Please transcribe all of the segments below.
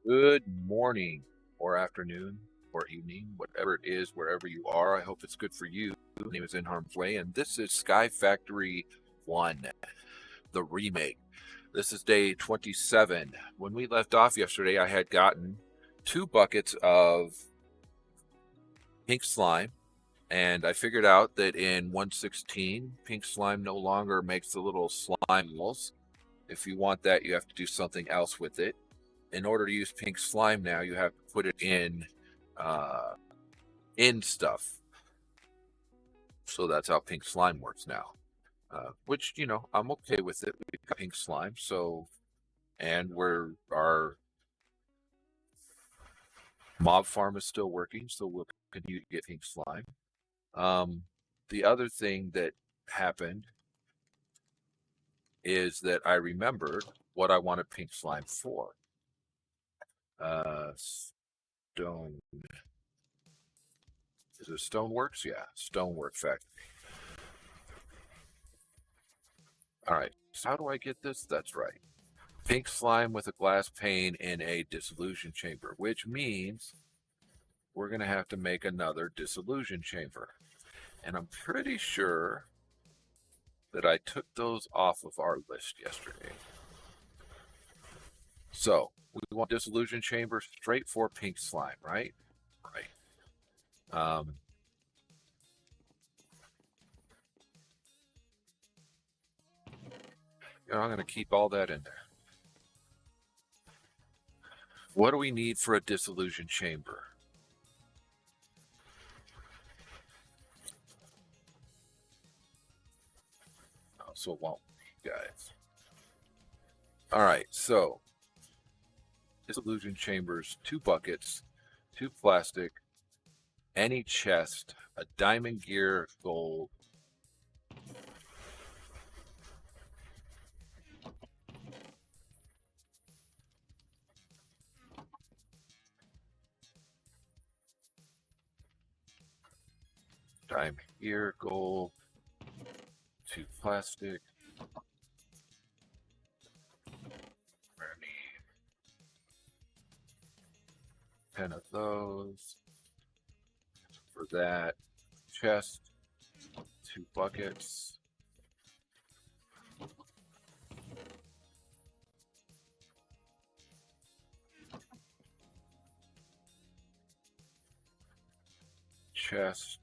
Good morning or afternoon or evening, whatever it is, wherever you are. I hope it's good for you. My name is NHarmzWay, and this is SkyFactory One, the remake. This is day 27. When we left off yesterday, I had gotten 2 buckets of pink slime, and I figured out that in 1.16, pink slime no longer makes the little slime balls. If you want that, you have to do something else with it. In order to use pink slime now, you have to put it in stuff. So that's how pink slime works now. Which, I'm okay with it. We've got pink slime, and our mob farm is still working, so we'll continue to get pink slime. The other thing that happened is that I remembered what I wanted pink slime for. Stone. Is it Stoneworks? Yeah, Stonework Factory. All right, so how do I get this? That's right. Pink slime with a glass pane in a dissolution chamber, which means we're going to have to make another dissolution chamber. And I'm pretty sure that I took those off of our list yesterday. So we want dissolution chamber straight for pink slime, right? Right. I'm going to keep all that in there. What do we need for a dissolution chamber? Oh, so it won't be, guys. All right, so dissolution chambers, 2 buckets, 2 plastic, any chest, a diamond gear, gold. Diamond gear, gold, 2 plastic. We're gonna need 10 of those. For that, chest, 2 buckets. Chest,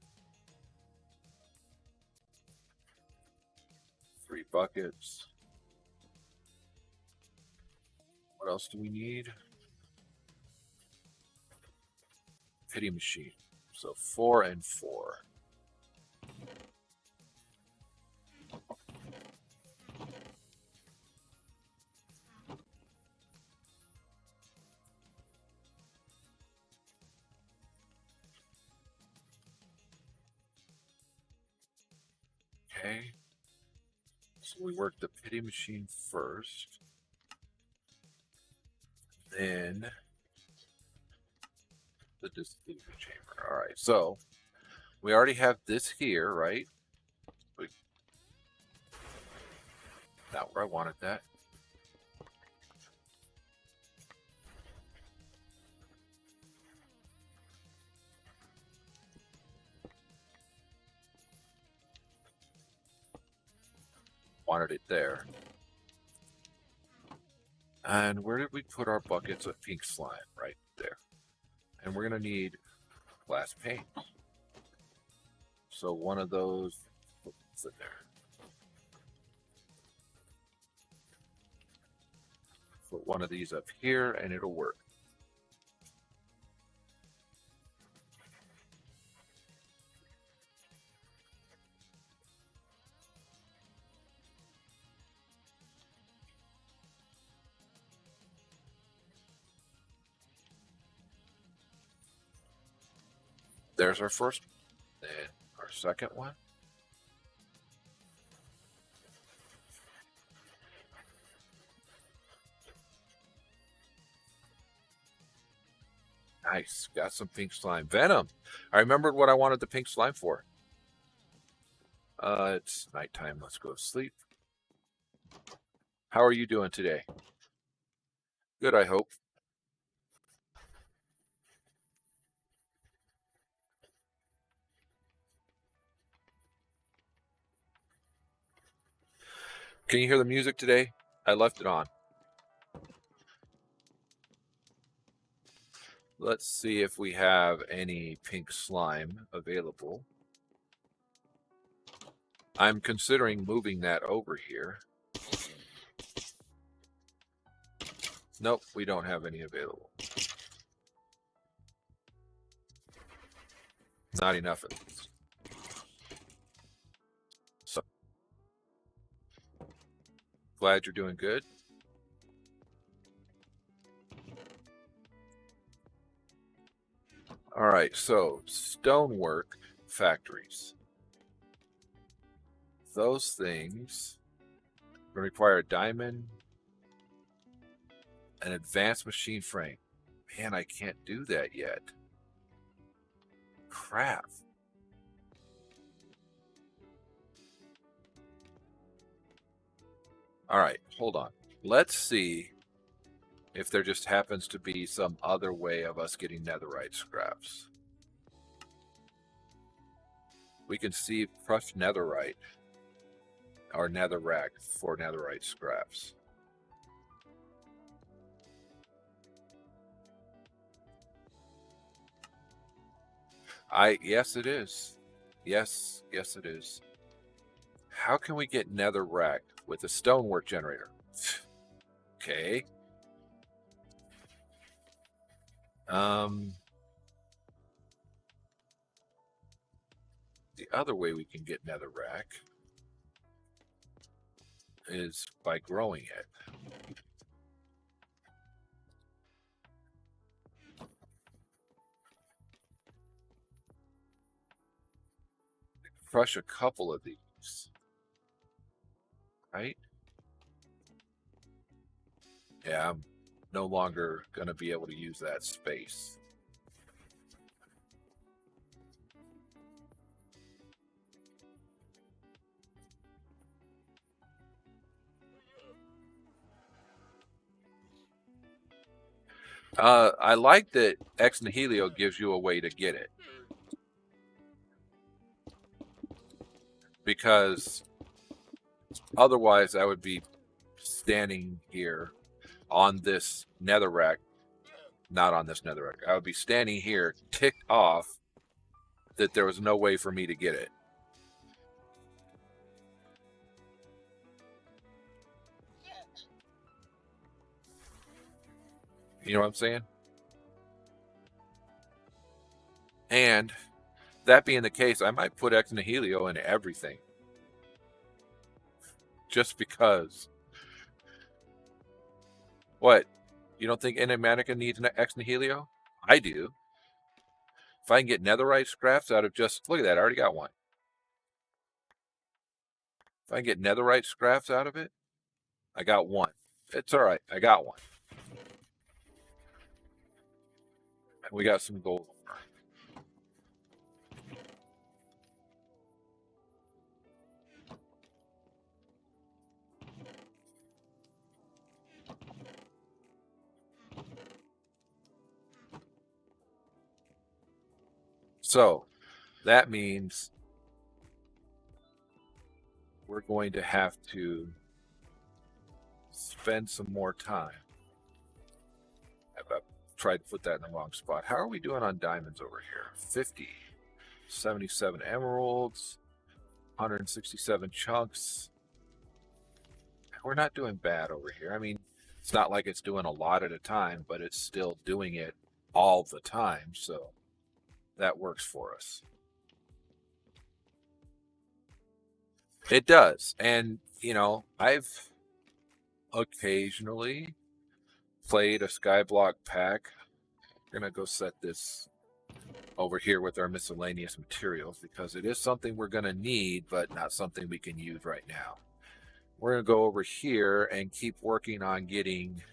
3 buckets. What else do we need? Pity machine. So 4 and 4. Okay. So we work the pity machine first. Then the dissolution chamber. All right. So we already have this here, right? Not where I wanted that. Wanted it there. And where did we put our buckets of pink slime? Right there. And we're going to need glass pane. So one of those, what's in there? Put one of these up here and it'll work. There's our first one. Then our second one. Nice. Got some pink slime. Venom. I remembered what I wanted the pink slime for. It's nighttime. Let's go to sleep. How are you doing today? Good, I hope. Can you hear the music today? I left it on. Let's see if we have any pink slime available. I'm considering moving that over here. Nope, we don't have any available. Not enough at least. So, glad you're doing good. All right, so Stonework Factories. Those things require a diamond, an advanced machine frame. Man, I can't do that yet. Crap. All right, hold on. Let's see if there just happens to be some other way of us getting netherite scraps. We can see crushed netherite or netherrack for netherite scraps. Yes it is. Yes it is. How can we get netherrack with a stonework generator? Okay. The other way we can get netherrack is by growing it. Crush a couple of these, right? Yeah, I'm no longer going to be able to use that space. I like that Ex Nihilio gives you a way to get it, because otherwise I would be standing here on this netherrack, not on this netherrack. I would be standing here ticked off that there was no way for me to get it. You know what I'm saying? And that being the case, I might put Ex Nihilio in everything. Just because. What? You don't think Enigmatica needs an Ex Nihilio? I do. If I can get netherite scraps out of just... Look at that, I already got one. If I can get netherite scraps out of it, I got one. It's all right, I got one. And we got some gold. So that means we're going to have to spend some more time. I've tried to put that in the wrong spot. How are we doing on diamonds over here? 50, 77 emeralds, 167 chunks. We're not doing bad over here. I mean, it's not like it's doing a lot at a time, but it's still doing it all the time, so that works for us. It does. And, you know, I've occasionally played a skyblock pack. We're going to go set this over here with our miscellaneous materials because it is something we're going to need, but not something we can use right now. We're going to go over here and keep working on getting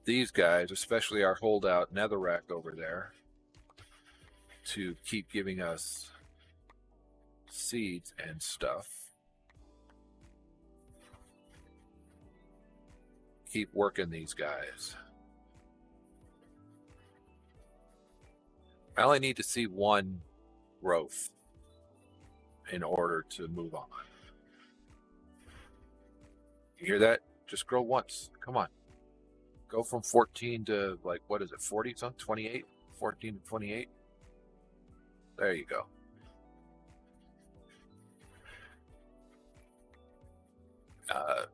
these guys, especially our holdout netherrack over there, to keep giving us seeds and stuff. Keep working these guys. I only need to see one growth in order to move on. You hear that? Just grow once. Come on. Go from 14 to, like, what is it, 40 something? 28? 14 to 28? There you go.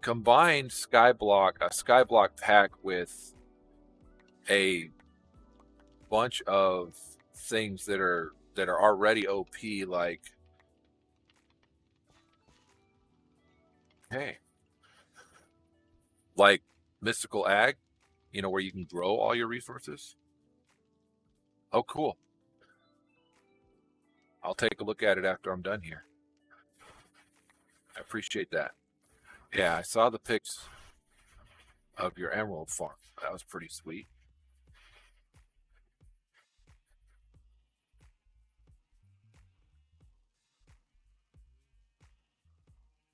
Combine skyblock, a skyblock pack with a bunch of things that are already OP, like, hey, like mystical ag, you know, where you can grow all your resources. Oh, cool. I'll take a look at it after I'm done here. I appreciate that. Yeah, I saw the pics of your emerald farm. That was pretty sweet.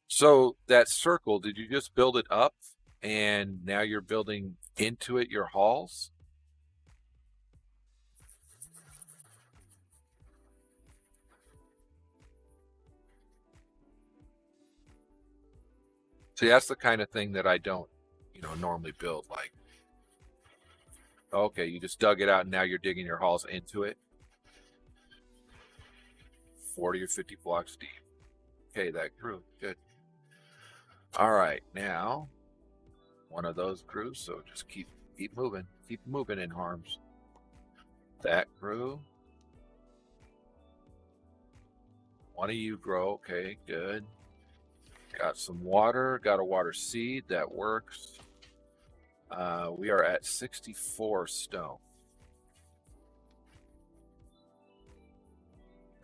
So that circle, did you just build it up and now you're building into it your halls? See, that's the kind of thing that I don't, you know, normally build. Like, okay, you just dug it out and now you're digging your halls into it. 40 or 50 blocks deep. Okay, that grew. Good. All right, now one of those grew, so just keep moving. Keep moving in harms. That grew. One of you grow. Okay, good. Got some water. Got a water seed. That works. We are at 64 stone.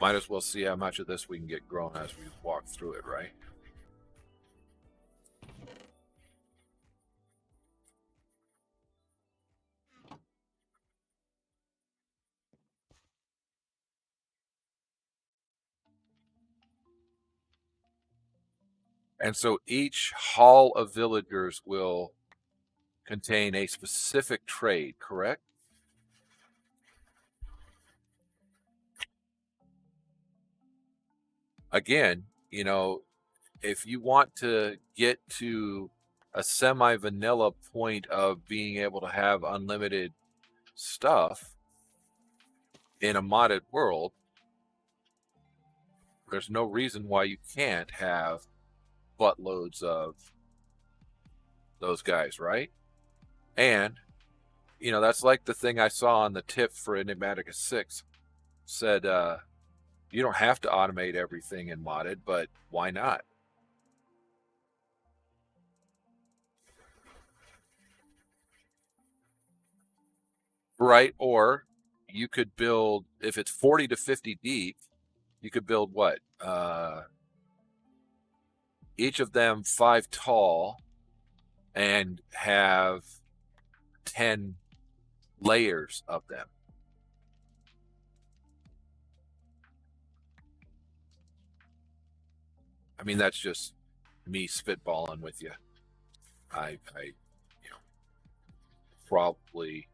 Might as well see how much of this we can get grown as we walk through it, right? And so each hall of villagers will contain a specific trade, correct? Again, you know, if you want to get to a semi-vanilla point of being able to have unlimited stuff in a modded world, there's no reason why you can't have buttloads of those guys, right? And, you know, that's like the thing I saw on the tip for Enigmatica 6. Said, you don't have to automate everything in modded, but why not? Right? Or you could build, if it's 40 to 50 deep, you could build what? Each of them 5 tall and have 10 layers of them. I mean, that's just me spitballing with you. I you know, probably.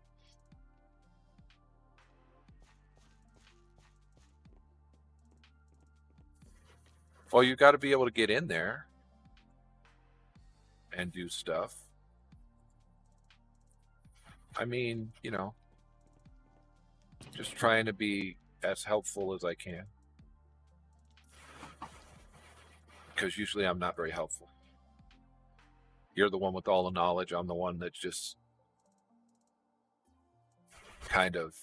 Well, you got to be able to get in there and do stuff. I mean, you know, just trying to be as helpful as I can. Because usually I'm not very helpful. You're the one with all the knowledge. I'm the one that's just kind of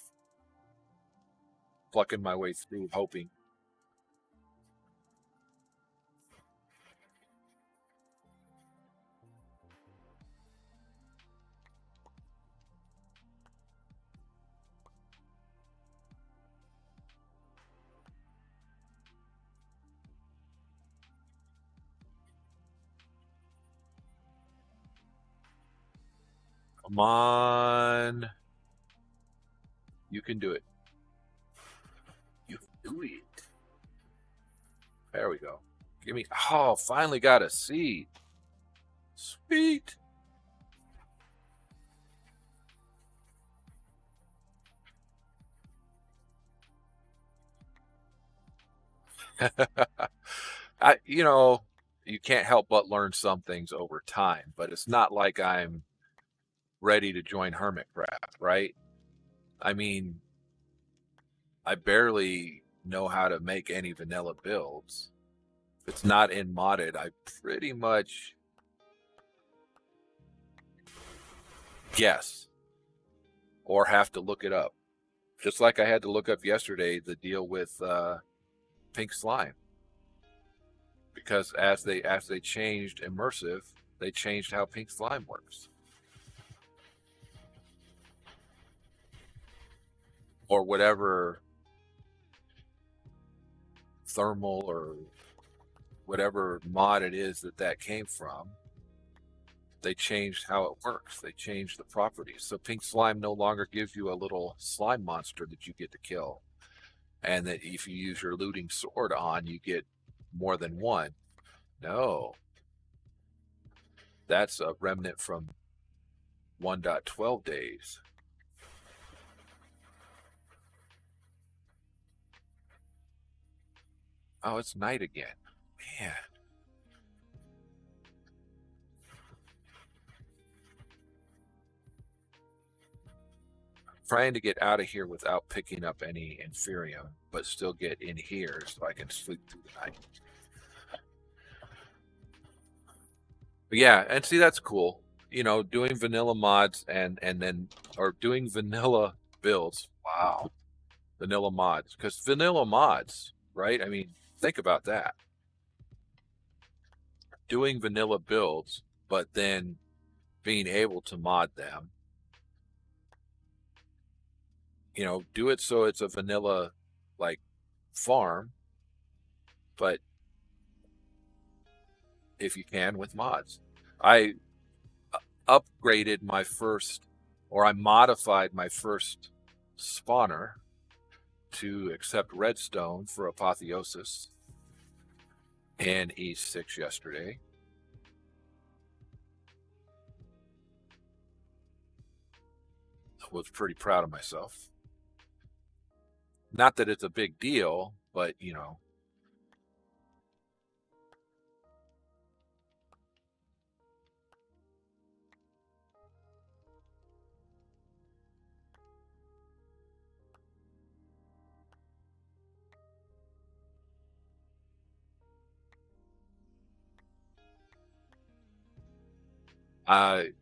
plucking my way through, hoping. Come on. You can do it. You can do it. There we go. Give me. Oh, finally got a seed. Sweet. You know, you can't help but learn some things over time, but it's not like I'm ready to join Hermitcraft, right? I mean, I barely know how to make any vanilla builds. If it's not in modded, I pretty much guess or have to look it up. Just like I had to look up yesterday the deal with pink slime. Because as they changed immersive, they changed how pink slime works. Or whatever thermal or whatever mod it is that came from, they changed how it works. They changed the properties. So pink slime no longer gives you a little slime monster that you get to kill. And that if you use your looting sword on, you get more than one. No. That's a remnant from 1.12 days. Oh, it's night again. Man. Trying to get out of here without picking up any inferium, but still get in here so I can sleep through the night. But yeah, and see, that's cool. You know, doing vanilla mods and then, or doing vanilla builds. Wow. Vanilla mods. Because vanilla mods, right? I mean, think about that. Doing vanilla builds, but then being able to mod them. You know, do it so it's a vanilla, like, farm, but if you can, with mods. I upgraded my first, or I modified my first spawner to accept redstone for apotheosis in E6 yesterday. I was pretty proud of myself. Not that it's a big deal, but you know.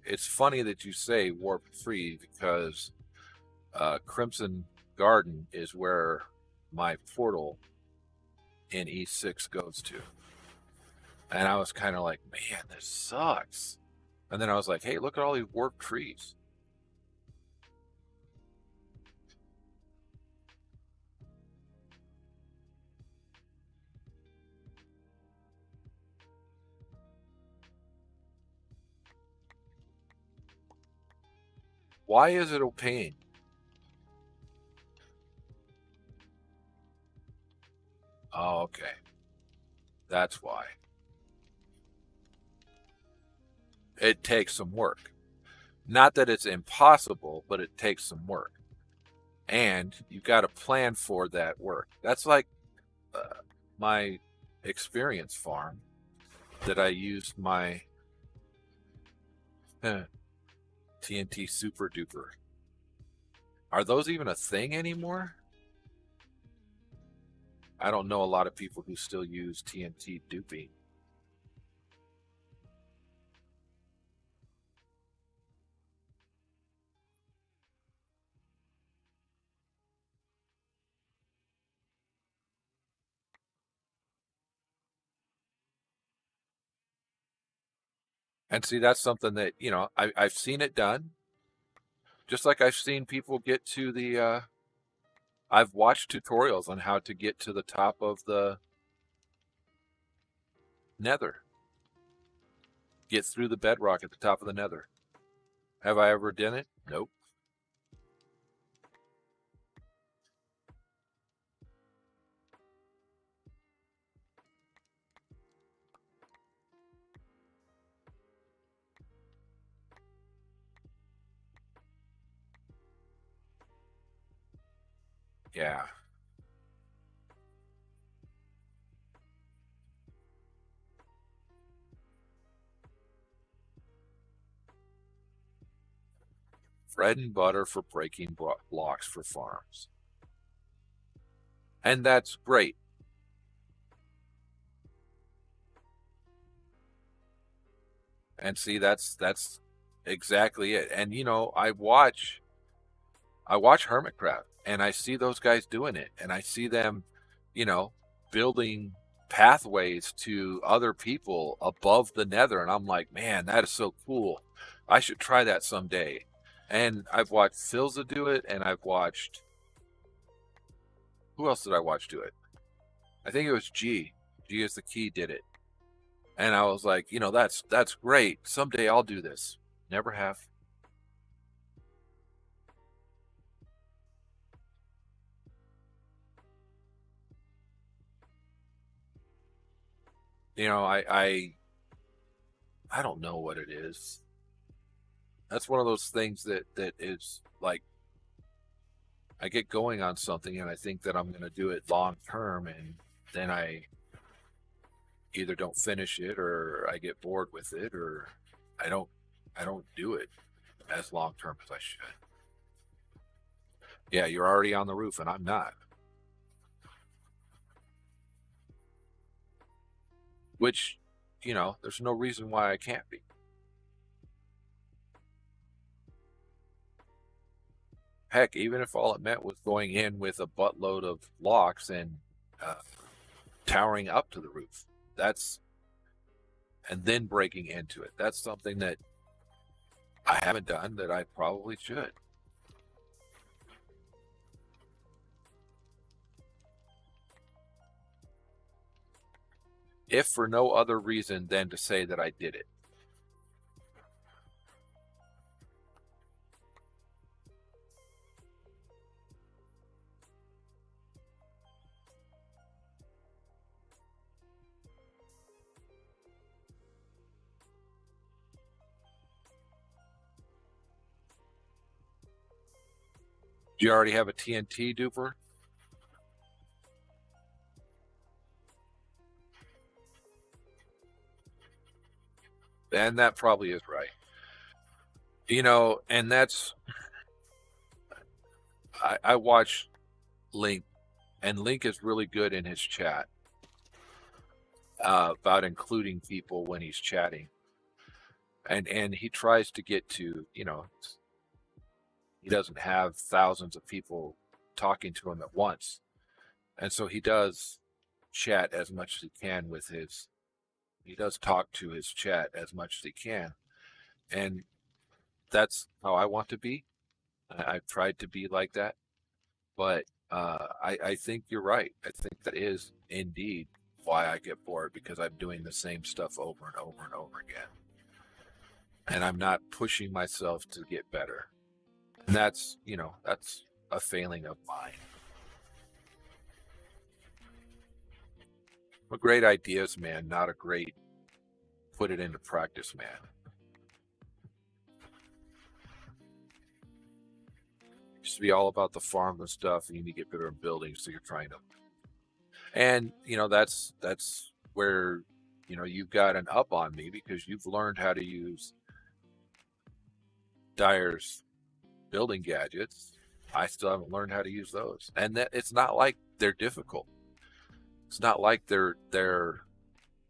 It's funny that you say warp free because Crimson Garden is where my portal in E6 goes to. And I was kind of like, man, this sucks. And then I was like, hey, look at all these warped trees. Why is it a pain? Oh, okay. That's why. It takes some work. Not that it's impossible, but it takes some work. And you've got to plan for that work. That's like my experience farm that I used my TNT Super Duper. Are those even a thing anymore? I don't know a lot of people who still use TNT duping. And see, that's something that, you know, I've seen it done. Just like I've seen people get to the, I've watched tutorials on how to get to the top of the nether. Get through the bedrock at the top of the nether. Have I ever done it? Nope. Yeah. bread and butter for breaking blocks for farms. And that's great. And see, that's exactly it. And you know, I watch Hermitcraft, and I see those guys doing it, and I see them, you know, building pathways to other people above the nether, and I'm like, man, that is so cool. I should try that someday. And I've watched Filza do it, and I've watched, who else did I watch do it? I think it was G is the Key did it. And I was like, you know, that's great. Someday I'll do this. Never have. You know, I don't know what it is. That's one of those things that is like, I get going on something and I think that I'm going to do it long term, and then I either don't finish it, or I get bored with it, or I don't do it as long term as I should. Yeah, you're already on the roof and I'm not. Which, you know, there's no reason why I can't be. Heck, even if all it meant was going in with a buttload of blocks and towering up to the roof, and then breaking into it. That's something that I haven't done that I probably should. If for no other reason than to say that I did it. Do you already have a TNT duper? And that probably is right. You know, and that's, I watch Link, and Link is really good in his chat about including people when he's chatting. And he tries to get to, you know, he doesn't have thousands of people talking to him at once. And so he does chat as much as he can with his, he does talk to his chat as much as he can. And that's how I want to be. I've tried to be like that. But I think you're right. I think that is indeed why I get bored, because I'm doing the same stuff over and over and over again. And I'm not pushing myself to get better. And that's, you know, that's a failing of mine. I'm a great ideas man, not a great put it into practice man. It used to be all about the farm and stuff. You need to get better in buildings, so you're trying to. And you know, that's where, you know, you've got an up on me, because you've learned how to use Dyer's building gadgets. I still haven't learned how to use those. And that it's not like they're difficult. It's not like they're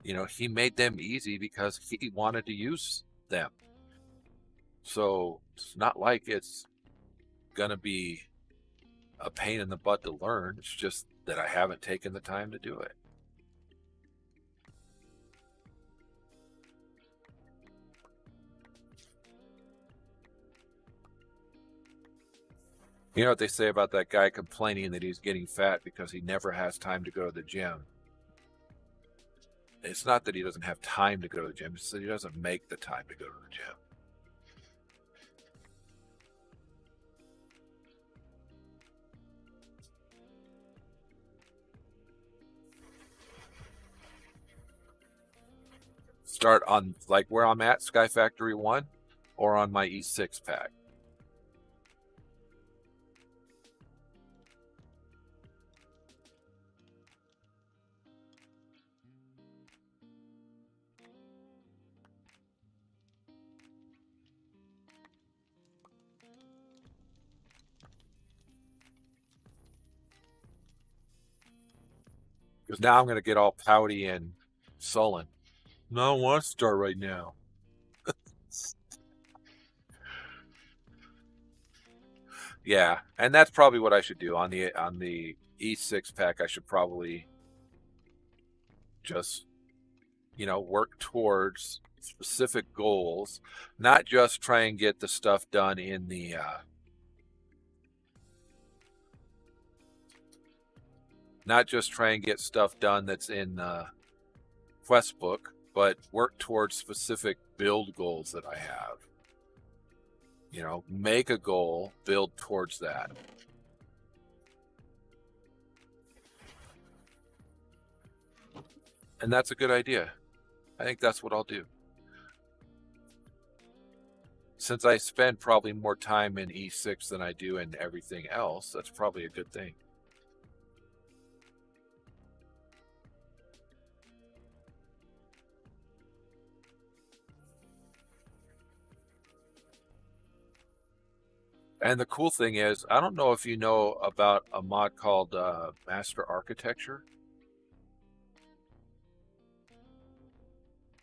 you know, he made them easy because he wanted to use them. So it's not like it's gonna be a pain in the butt to learn. It's just that I haven't taken the time to do it. You know what they say about that guy complaining that he's getting fat because he never has time to go to the gym? It's not that he doesn't have time to go to the gym, it's that he doesn't make the time to go to the gym. Start on like where I'm at, SkyFactory One, or on my E6 pack. Because now I'm going to get all pouty and sullen. No, I don't want to start right now. Yeah, and that's probably what I should do on the E6 pack. I should probably just, work towards specific goals, not just try and get the stuff done in the not just try and get stuff done that's in the quest book, but work towards specific build goals that I have. Make a goal, build towards that. And that's a good idea. I think that's what I'll do. Since I spend probably more time in E6 than I do in everything else, that's probably a good thing. And the cool thing is, I don't know if you know about a mod called Master Architecture,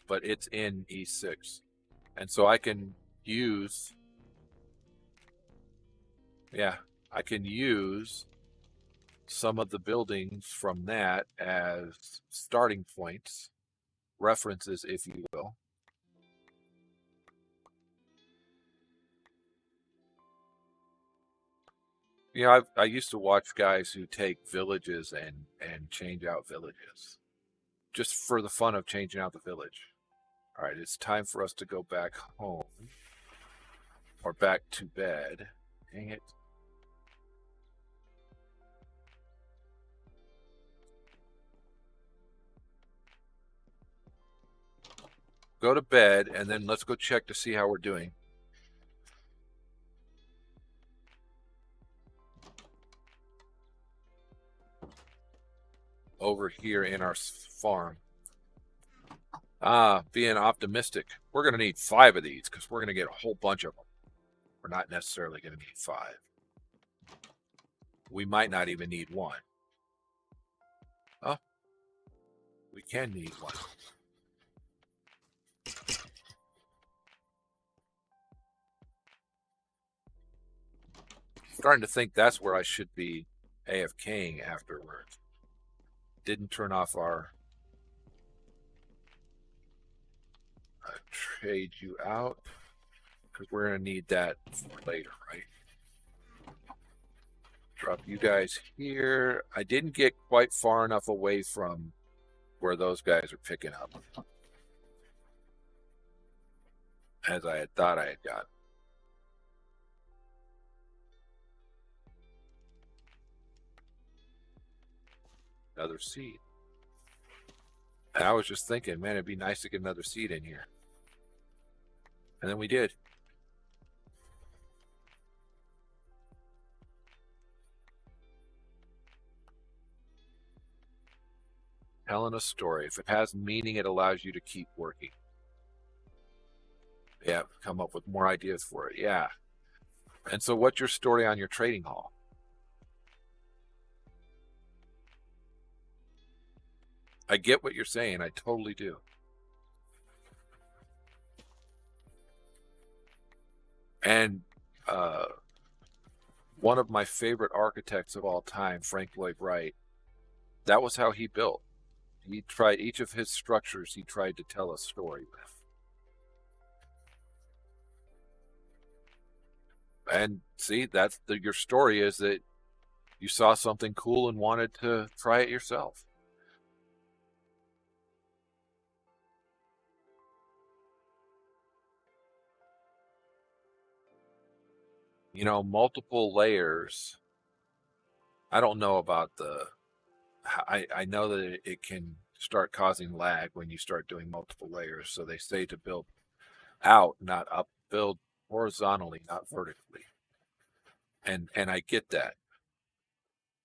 but it's in E6. And so I can use, I can use some of the buildings from that as starting points, references, if you will. I used to watch guys who take villages and change out villages just for the fun of changing out the village. All right, it's time for us to go back home or back to bed. Dang it. Go to bed, and then let's go check to see how we're doing. Over here in our farm. Being optimistic. We're going to need 5 of these because we're going to get a whole bunch of them. We're not necessarily going to need 5. We might not even need 1. Oh, we can need 1. Starting to think that's where I should be AFKing afterwards. Didn't turn off our trade you out because we're going to need that for later, right? Drop you guys here. I didn't get quite far enough away from where those guys are picking up as I had thought I had got. Another seed. And I was just thinking, man, it'd be nice to get another seed in here. And then we did. Telling a story. If it has meaning, it allows you to keep working. Yeah, come up with more ideas for it. Yeah. And so what's your story on your trading hall? I get what you're saying. I totally do. And one of my favorite architects of all time, Frank Lloyd Wright, that was how he built. He tried each of his structures, he tried to tell a story with. And see, that's your story is that you saw something cool and wanted to try it yourself. Multiple layers. I don't know about I know that it can start causing lag when you start doing multiple layers. So they say to build out, not up, build horizontally, not vertically. And I get that.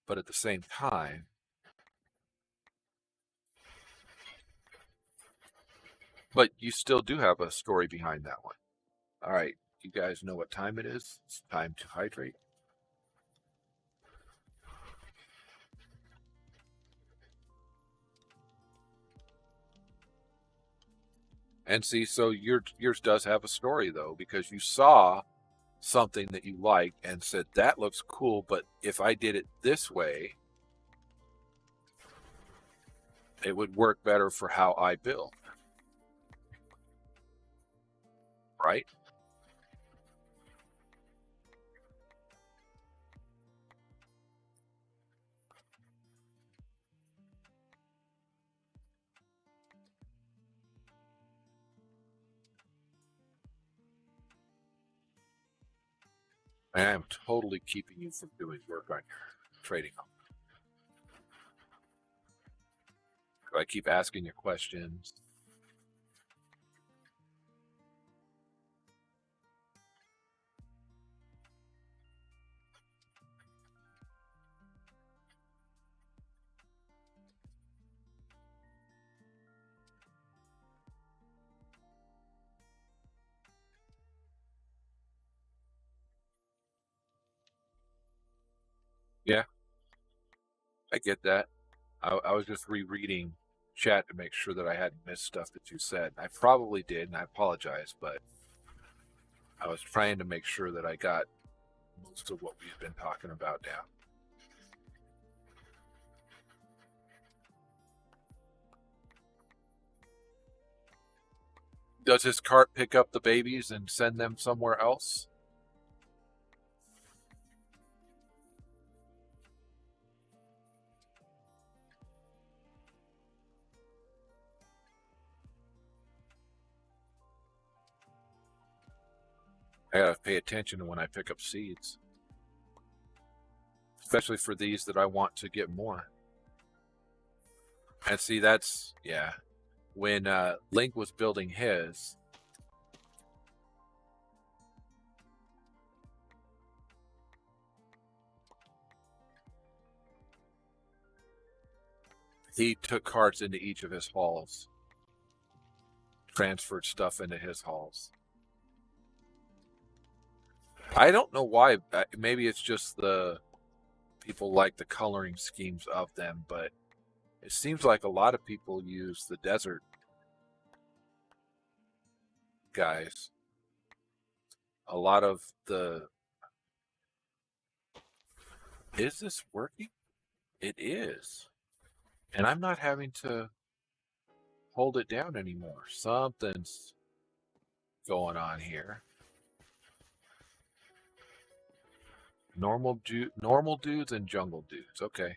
But at the same time, but you still do have a story behind that one. All right, you guys know what time it is? It's time to hydrate. And see, so yours does have a story though, because you saw something that you liked and said that looks cool, but if I did it this way, it would work better for how I build. Right? I am totally keeping you from doing work on your trading. I keep asking you questions. Yeah, I get that. I was just rereading chat to make sure that I hadn't missed stuff that you said. I probably did, and I apologize, but I was trying to make sure that I got most of what we've been talking about down. Does his cart pick up the babies and send them somewhere else? I gotta pay attention to when I pick up seeds, especially for these that I want to get more. And see, that's, yeah. When Link was building his, he took carts into each of his halls, transferred stuff into his halls. I don't know why. Maybe it's just the people like the coloring schemes of them, but it seems like a lot of people use the desert guys. A lot of the... Is this working? It is. And I'm not having to hold it down anymore. Something's going on here. Normal dudes and jungle dudes. Okay.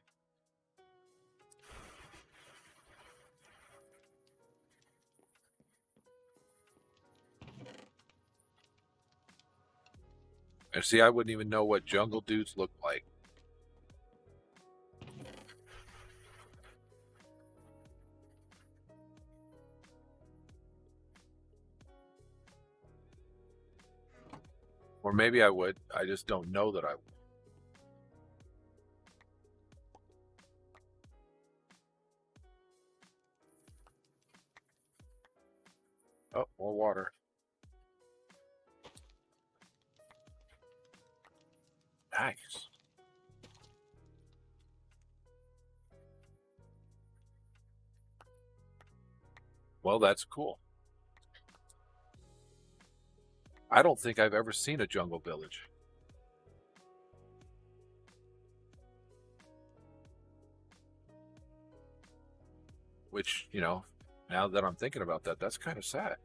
And see, I wouldn't even know what jungle dudes look like. Or maybe I would. I just don't know that I would. Oh, more water. Nice. Well, that's cool. I don't think I've ever seen a jungle village. Which, you know, now that I'm thinking about that, that's kind of sad.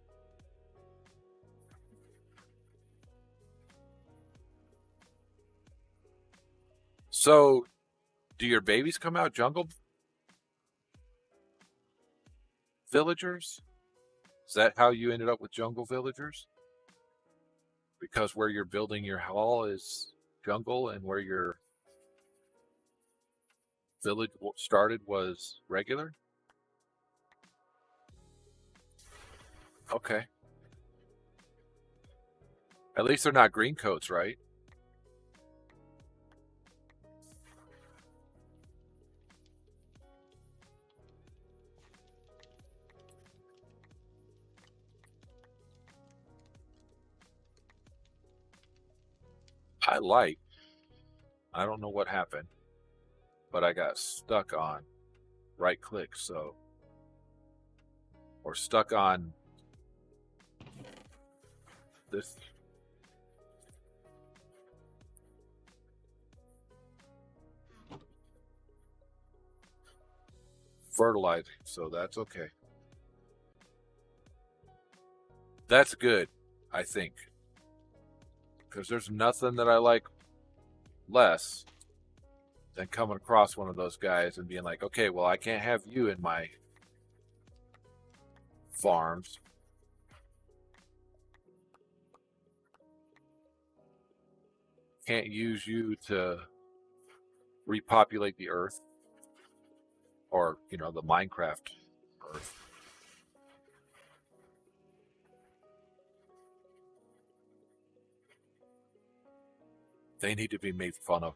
So, do your babies come out jungle villagers? Is that how you ended up with jungle villagers? Because where you're building your hall is jungle and where your village started was regular? Okay. At least they're not green coats, right? I don't know what happened, but I got stuck on right click, so, or stuck on this. Fertilizing, so that's okay. That's good, I think. Because there's nothing that I like less than coming across one of those guys and being like, okay, well, I can't have you in my farms. Can't use you to repopulate the earth. Or, you know, the Minecraft earth. They need to be made fun of.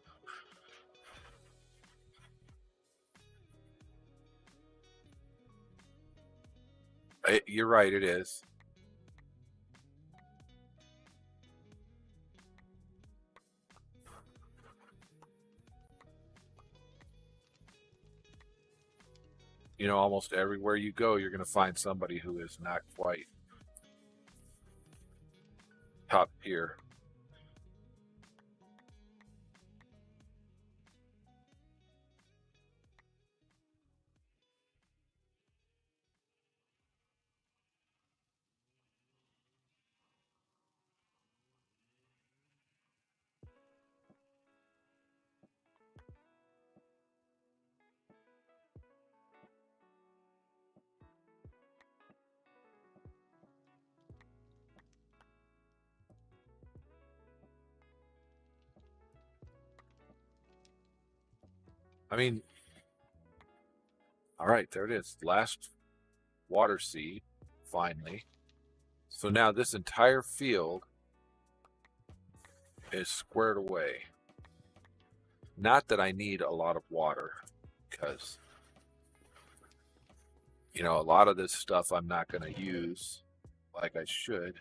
You're right, it is. You know, almost everywhere you go, you're going to find somebody who is not quite top tier. I mean, all right, there it is. Last water seed, finally. So now this entire field is squared away. Not that I need a lot of water, because, you know, a lot of this stuff I'm not going to use like I should.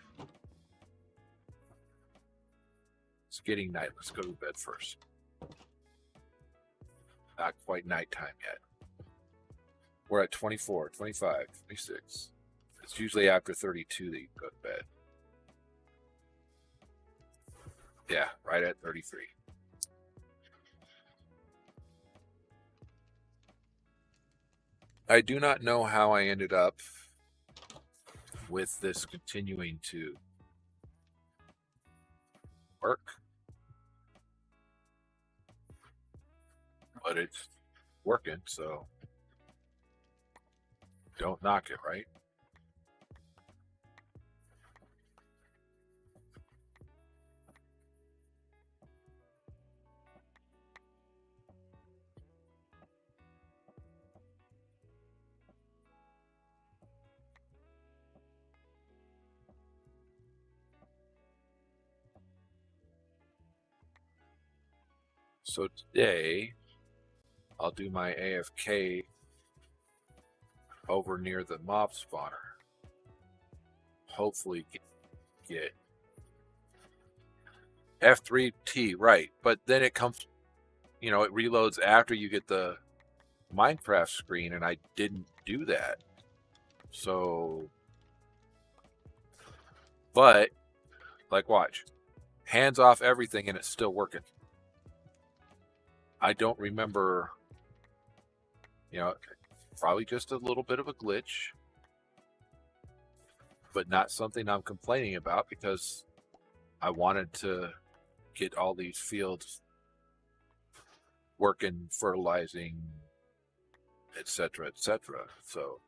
It's getting night. Let's go to bed first. Not quite nighttime yet. We're at 24, 25, 26. It's usually after 32 that you go to bed. Yeah, right at 33. I do not know how I ended up with this continuing to work, but it's working, so don't knock it, right? So today, I'll do my AFK over near the mob spawner. Hopefully get F3T, right. But then it comes, you know, it reloads after you get the Minecraft screen, and I didn't do that. So, but, like, watch. Hands off everything, and it's still working. I don't remember, you know, probably just a little bit of a glitch, but not something I'm complaining about, because I wanted to get all these fields working, fertilizing, etc., etc. So,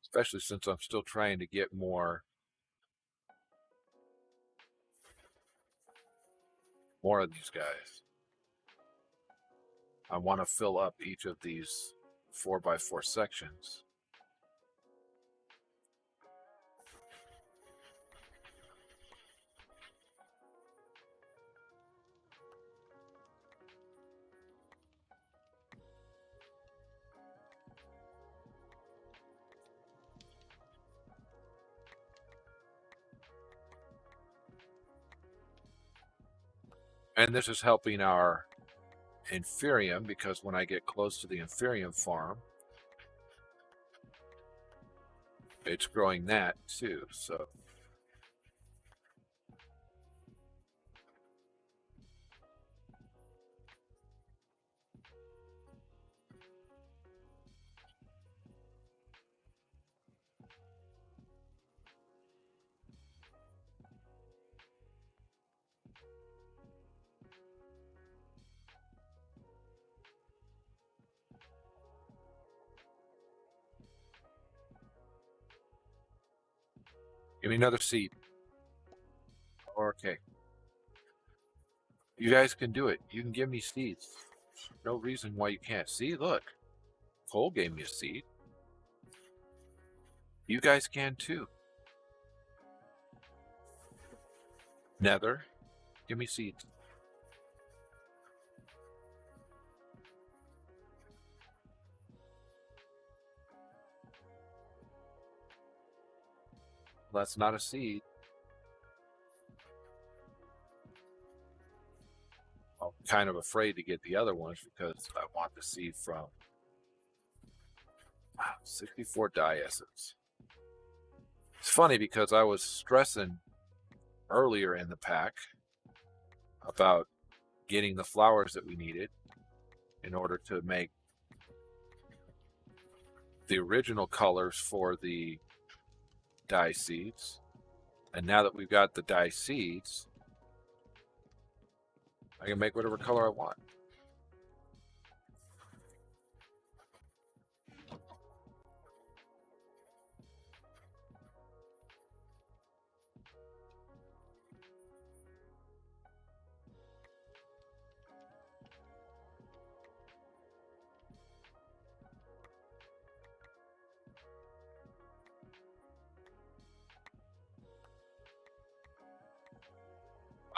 especially since I'm still trying to get more of these guys. I want to fill up each of these 4x4 sections. And this is helping our inferium, because when I get close to the inferium farm, it's growing that too. So give me another seed. Okay. You guys can do it. You can give me seeds. No reason why you can't. See, look. Cole gave me a seed. You guys can too. Nether, give me seeds. That's not a seed. I'm kind of afraid to get the other ones because I want the seed from 64 dye essence. It's funny because I was stressing earlier in the pack about getting the flowers that we needed in order to make the original colors for the dye seeds. And now that we've got the dye seeds, I can make whatever color I want.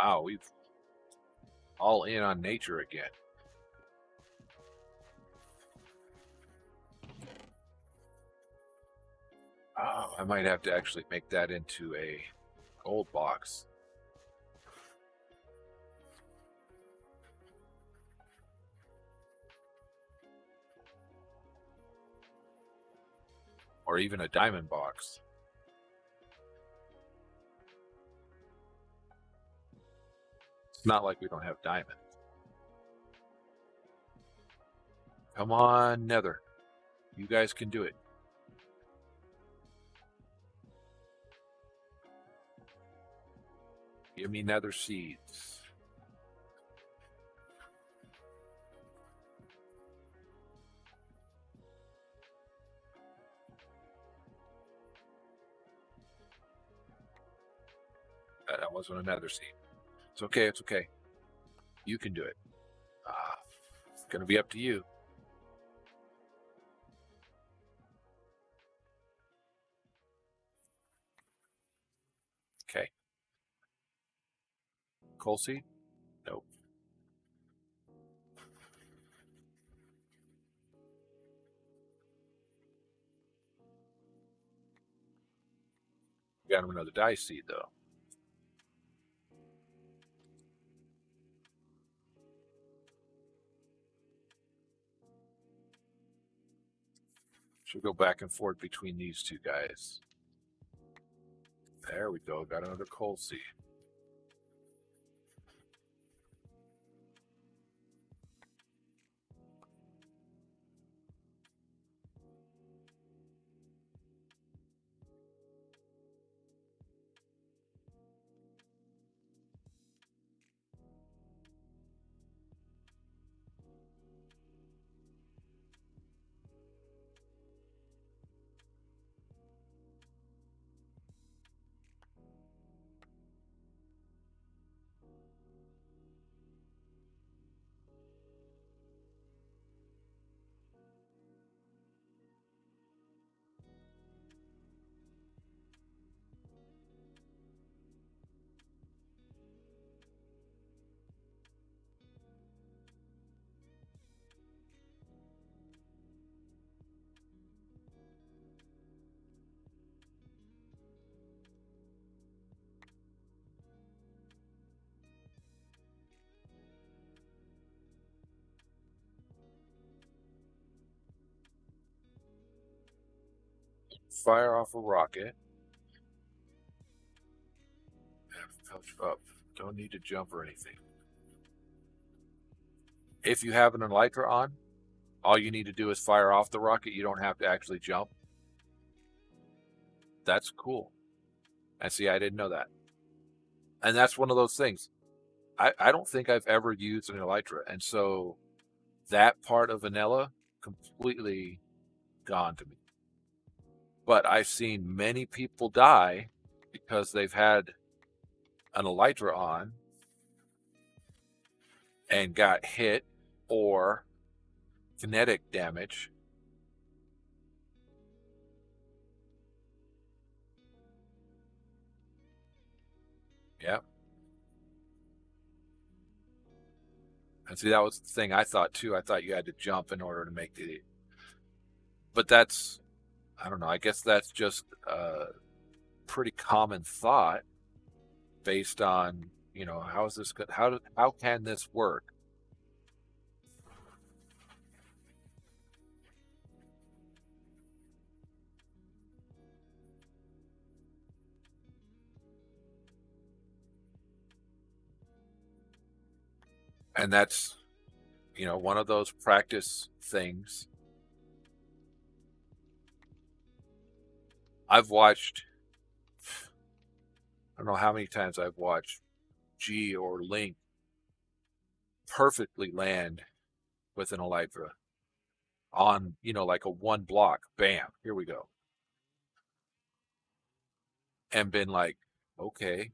Wow, we've all in on nature again. Oh, I might have to actually make that into a gold box. Or even a diamond box. It's not like we don't have diamonds. Come on, Nether. You guys can do it. Give me Nether seeds. That wasn't a Nether seed. It's okay, it's okay. You can do it. It's going to be up to you. Okay. Coal seed? Nope. Got him another dye seed, though. Should go back and forth between these two guys. There we go. Got another coal seed. fire off a rocket. Pouch up. Don't need to jump or anything. If you have an elytra on, all you need to do is fire off the rocket. You don't have to actually jump. That's cool. And see, I didn't know that. And that's one of those things. I don't think I've ever used an elytra. And so that part of vanilla completely gone to me. But I've seen many people die because they've had an elytra on and got hit or kinetic damage. Yeah. And see, that was the thing I thought too. I thought you had to jump in order to make the... But that's, I don't know, I guess that's just a pretty common thought based on, you know, how is this, how can this work? And that's, you know, one of those practice things. I've watched, I don't know how many times I've watched G or Link perfectly land with an elytra on, you know, like a one block. Bam, here we go. And been like, okay.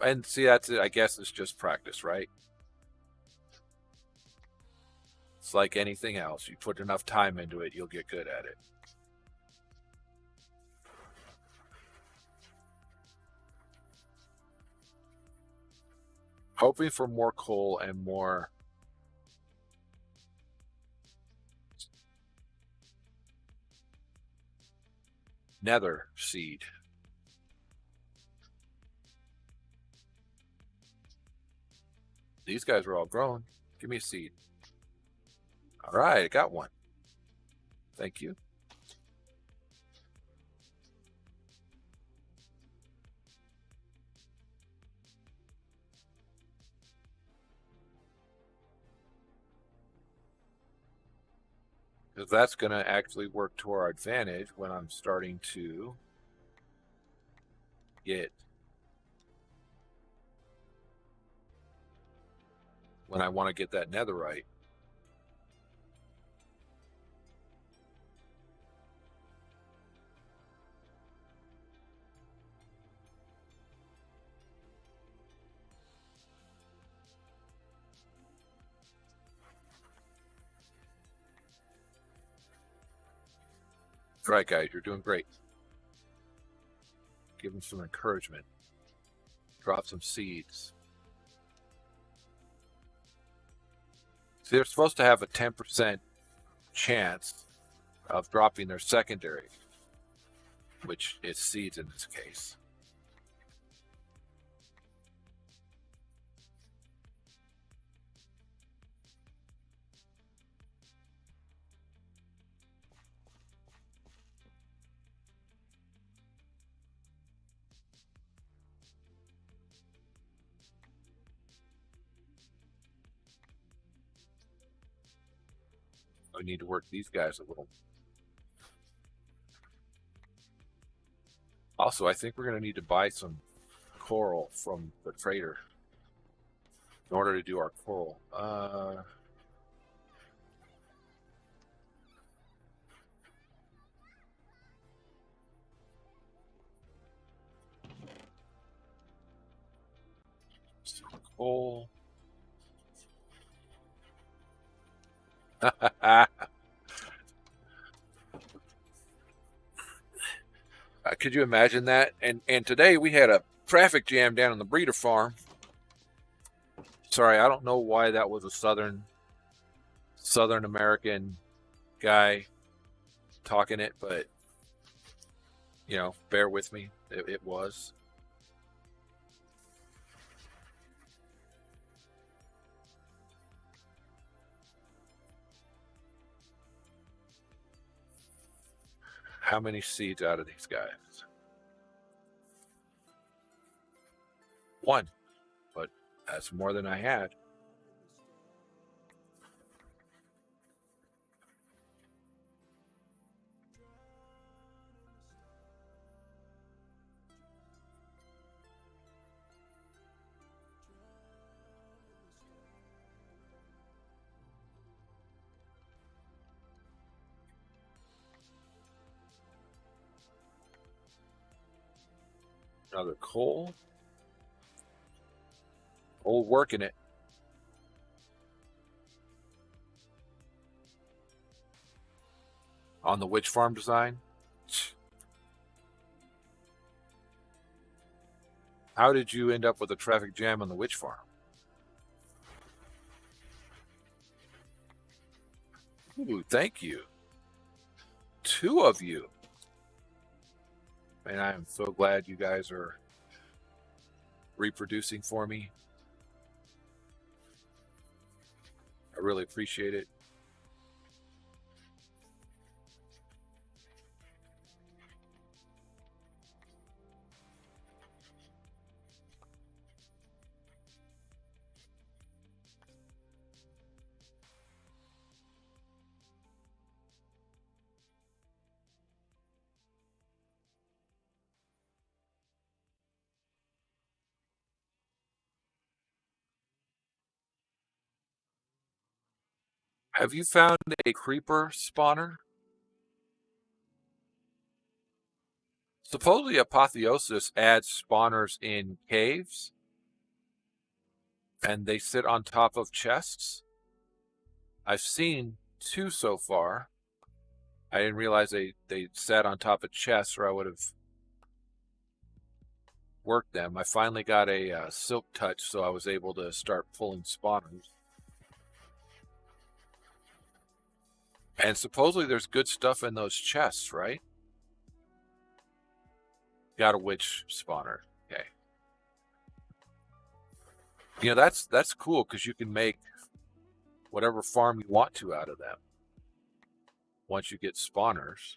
And see, that's it. I guess it's just practice, right? It's like anything else. You put enough time into it, you'll get good at it. Hoping for more coal and more nether seed. These guys are all grown. Give me a seed. All right, I got one. Thank you. Because that's going to actually work to our advantage when I'm starting to get, when I want to get that netherite. All right, guys, you're doing great. Give them some encouragement. Drop some seeds. See, they're supposed to have a 10% chance of dropping their secondary, which is seeds in this case. I need to work these guys a little. Also, I think we're going to need to buy some coral from the trader in order to do our coral. Coal. Could you imagine that? And today we had a traffic jam down on the breeder farm. Sorry, I don't know why that was a Southern American guy talking it, but you know, bear with me. It was. How many seeds out of these guys? 1, but that's more than I had. Another coal. Old working it. On the witch farm design. How did you end up with a traffic jam on the witch farm? Ooh, thank you. 2 of you. And I am so glad you guys are reproducing for me. I really appreciate it. Have you found a creeper spawner? Supposedly Apotheosis adds spawners in caves, and they sit on top of chests. I've seen 2 so far. I didn't realize they sat on top of chests, or I would have worked them. I finally got a silk touch, so I was able to start pulling spawners. And supposedly there's good stuff in those chests, right? Got a witch spawner. Okay. You know, that's cool because you can make whatever farm you want to out of them once you get spawners.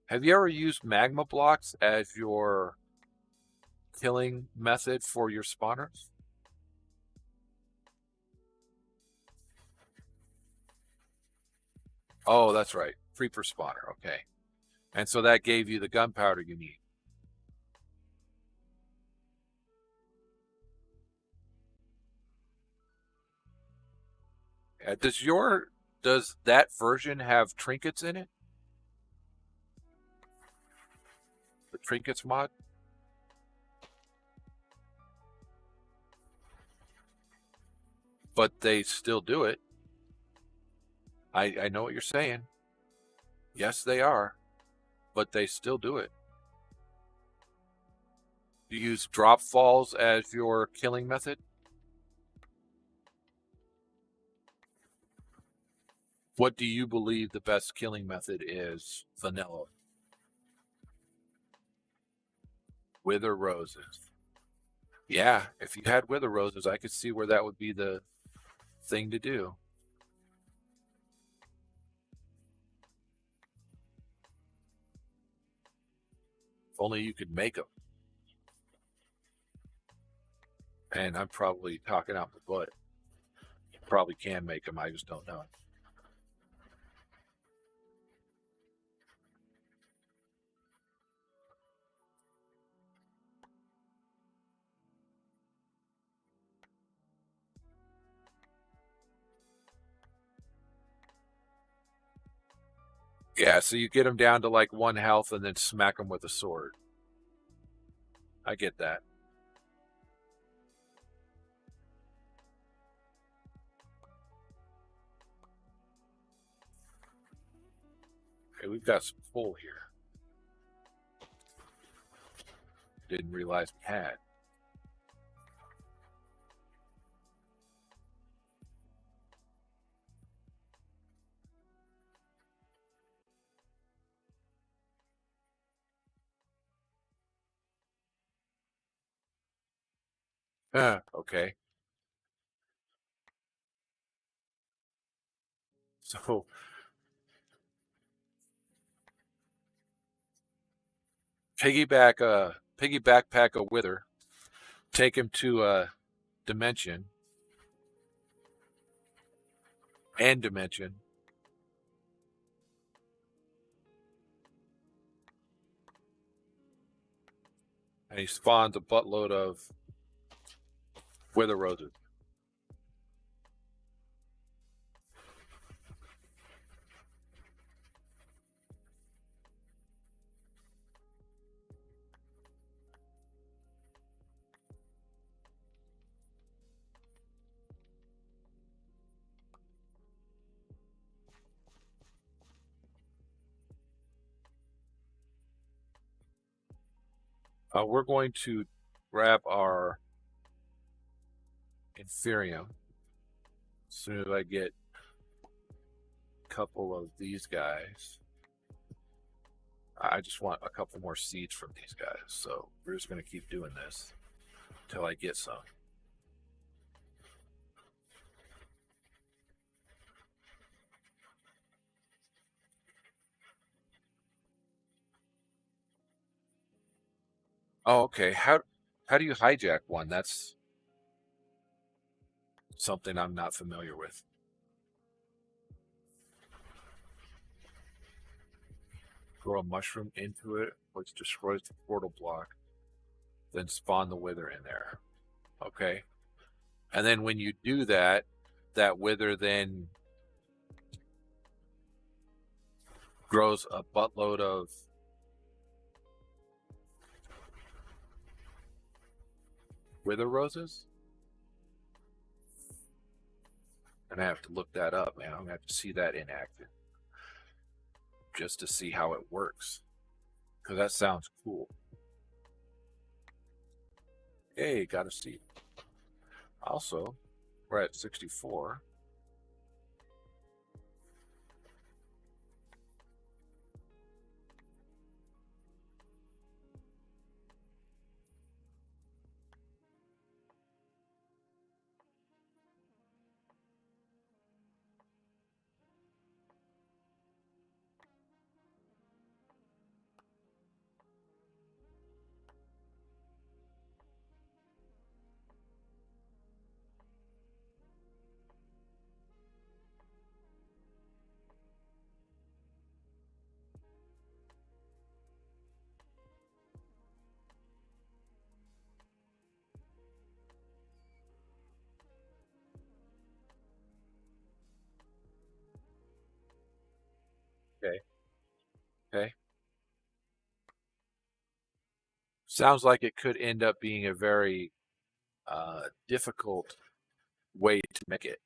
Have you ever used magma blocks as your killing method for your spawners? Oh, that's right. Creeper spawner. Okay. And so that gave you the gunpowder you need. Does that version have trinkets in it? The trinkets mod? But they still do it. I know what you're saying. Yes, they are. But they still do it. Do you use drop falls as your killing method? What do you believe the best killing method is, vanilla? Wither roses. Yeah, if you had wither roses, I could see where that would be the thing to do. If only you could make them. And I'm probably talking out the butt. You probably can make them, I just don't know. Yeah, so you get them down to like 1 health and then smack them with a sword. I get that. Okay, we've got some full here. Didn't realize we had. Okay. So piggy backpack a wither, take him to a dimension and dimension, and he spawns a buttload of wither roses. We're going to grab our Inferium as soon as I get a couple of these guys. I just want a couple more seeds from these guys, so we're just going to keep doing this until I get some. Oh, okay. How do you hijack one? That's something I'm not familiar with. Throw a mushroom into it, which destroys the portal block, then spawn the wither in there. Okay. And then when you do that, that wither then grows a buttload of wither roses. And I have to look that up, man. I'm gonna have to see that in action just to see how it works, because that sounds cool. Hey, got a seed. Also, we're at 64. Okay. Okay. Sounds like it could end up being a very difficult way to make it.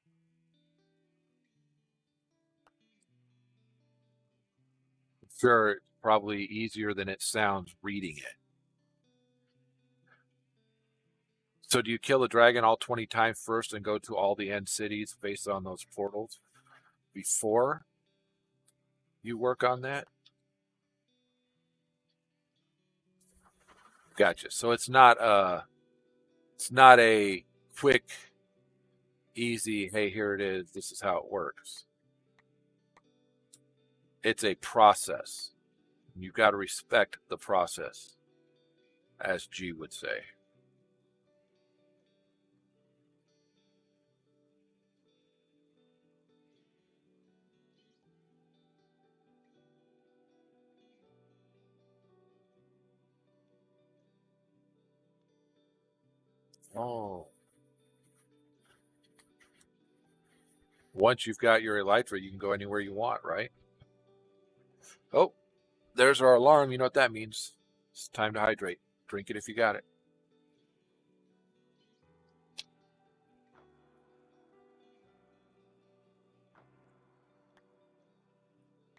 Sure, it's probably easier than it sounds reading it. So do you kill the dragon all 20 times first and go to all the end cities based on those portals before you work on that? Gotcha. So it's not a quick, easy, hey, here it is, this is how it works. It's a process. You've got to respect the process, as G would say. Oh. Once you've got your elytra, you can go anywhere you want, right? Oh, there's our alarm. You know what that means. It's time to hydrate. Drink it if you got it.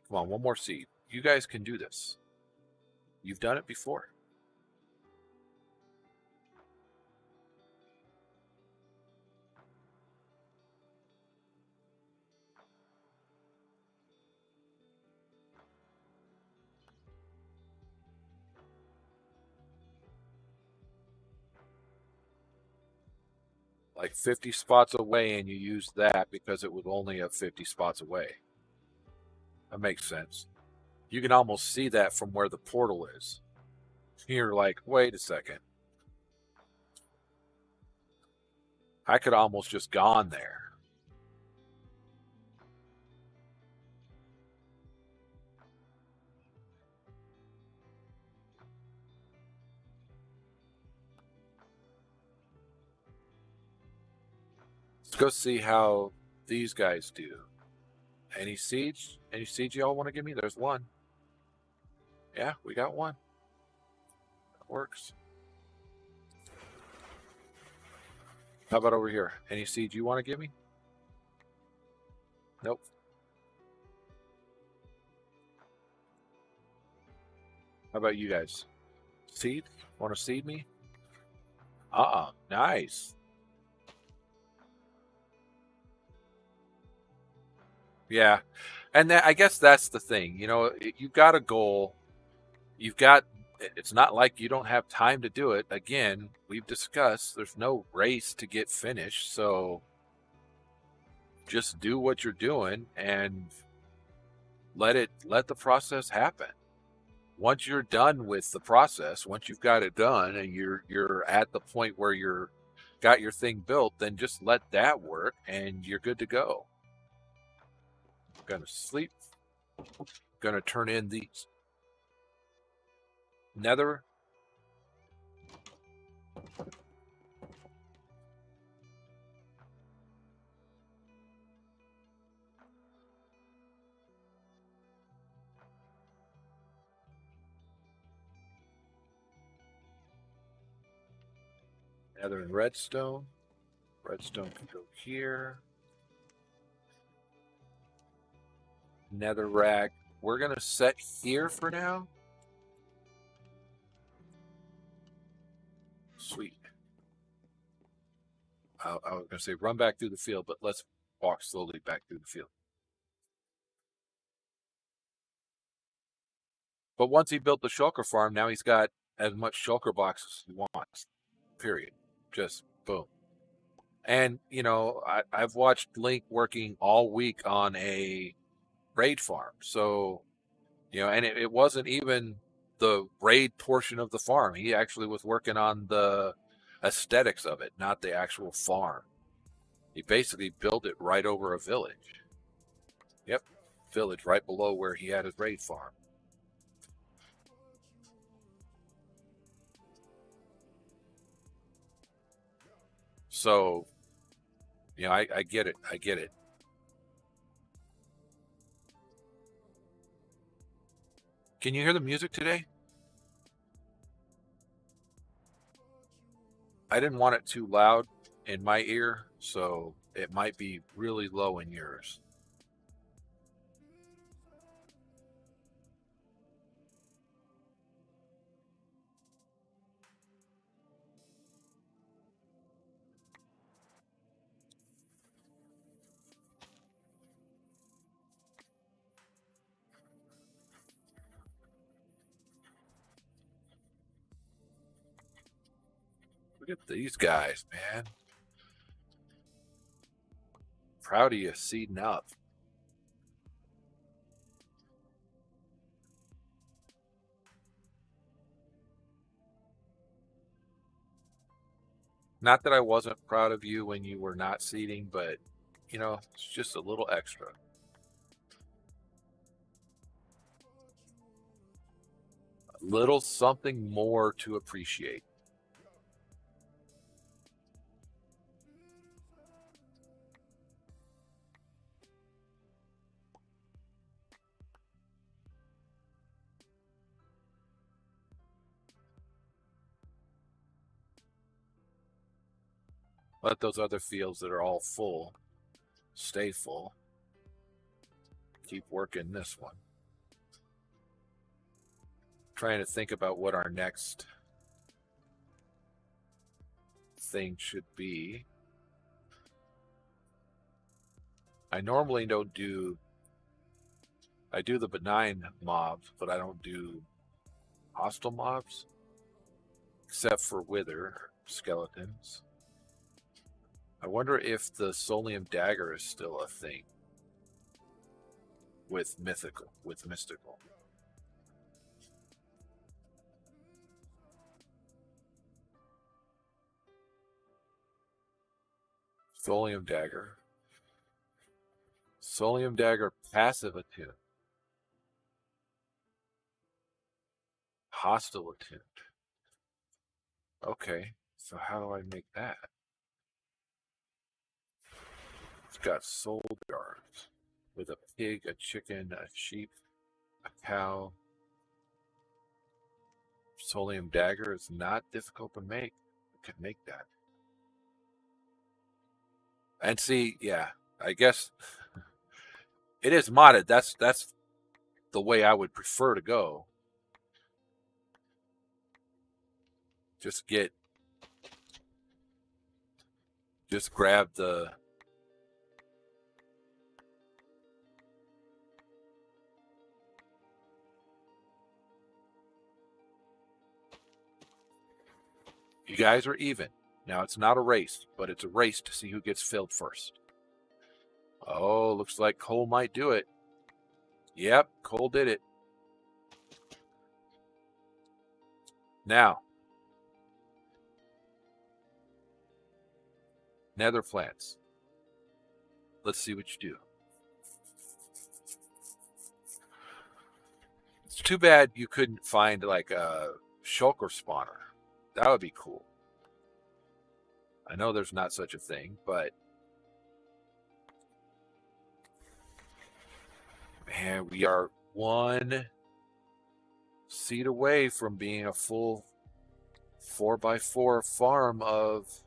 Come on, one more seed. You guys can do this. You've done it before. like 50 spots away, and you use that because it was only a 50 spots away. That makes sense. You can almost see that from where the portal is. You're like, wait a second. I could almost just gone there. Let's go see how these guys do. Any siege? Any siege y'all want to give me? There's one. Yeah, we got one. That works. How about over here? Any siege you want to give me? Nope. How about you guys? Seed? Want to seed me? Nice. Yeah. And I guess that's the thing. You know, you've got a goal. It's not like you don't have time to do it. Again, we've discussed there's no race to get finished. So just do what you're doing and let the process happen. Once you're done with the process, once you've got it done and you're at the point where you're got your thing built, then just let that work and you're good to go. Gonna sleep. Gonna turn in these nether. Nether and redstone. Redstone can go here. Nether rack. We're gonna set here for now. Sweet. I was gonna say run back through the field, but let's walk slowly back through the field. But once he built the shulker farm, now he's got as much shulker boxes as he wants. Period. Just boom. And you know, I've watched Link working all week on a raid farm. So, you know, and it wasn't even the raid portion of the farm. He actually was working on the aesthetics of it, not the actual farm. He basically built it right over a village. Yep, village right below where he had his raid farm. So, you know, I get it. I get it. Can you hear the music today? I didn't want it too loud in my ear, so it might be really low in yours. Look at these guys, man. Proud of you seeding up. Not that I wasn't proud of you when you were not seeding, but, you know, it's just a little extra. A little something more to appreciate. Let those other fields that are all full stay full. Keep working this one. Trying to think about what our next thing should be. I normally don't do... I do the benign mobs, but I don't do hostile mobs. Except for wither skeletons. I wonder if the Solium Dagger is still a thing with mystical. Solium Dagger. Solium Dagger passive attune. Hostile attuned. Okay, so how do I make that? It's got soul jars with a pig, a chicken, a sheep, a cow. Solium Dagger is not difficult to make. You can make that. And see, yeah, I guess it is modded. That's the way I would prefer to go. Just grab the you guys are even. Now it's not a race, but it's a race to see who gets filled first. Oh, looks like Cole might do it. Yep, Cole did it. Now, nether plants. Let's see what you do. It's too bad you couldn't find like a shulker spawner. That would be cool. I know there's not such a thing, but man, we are one seed away from being a full 4x4 farm of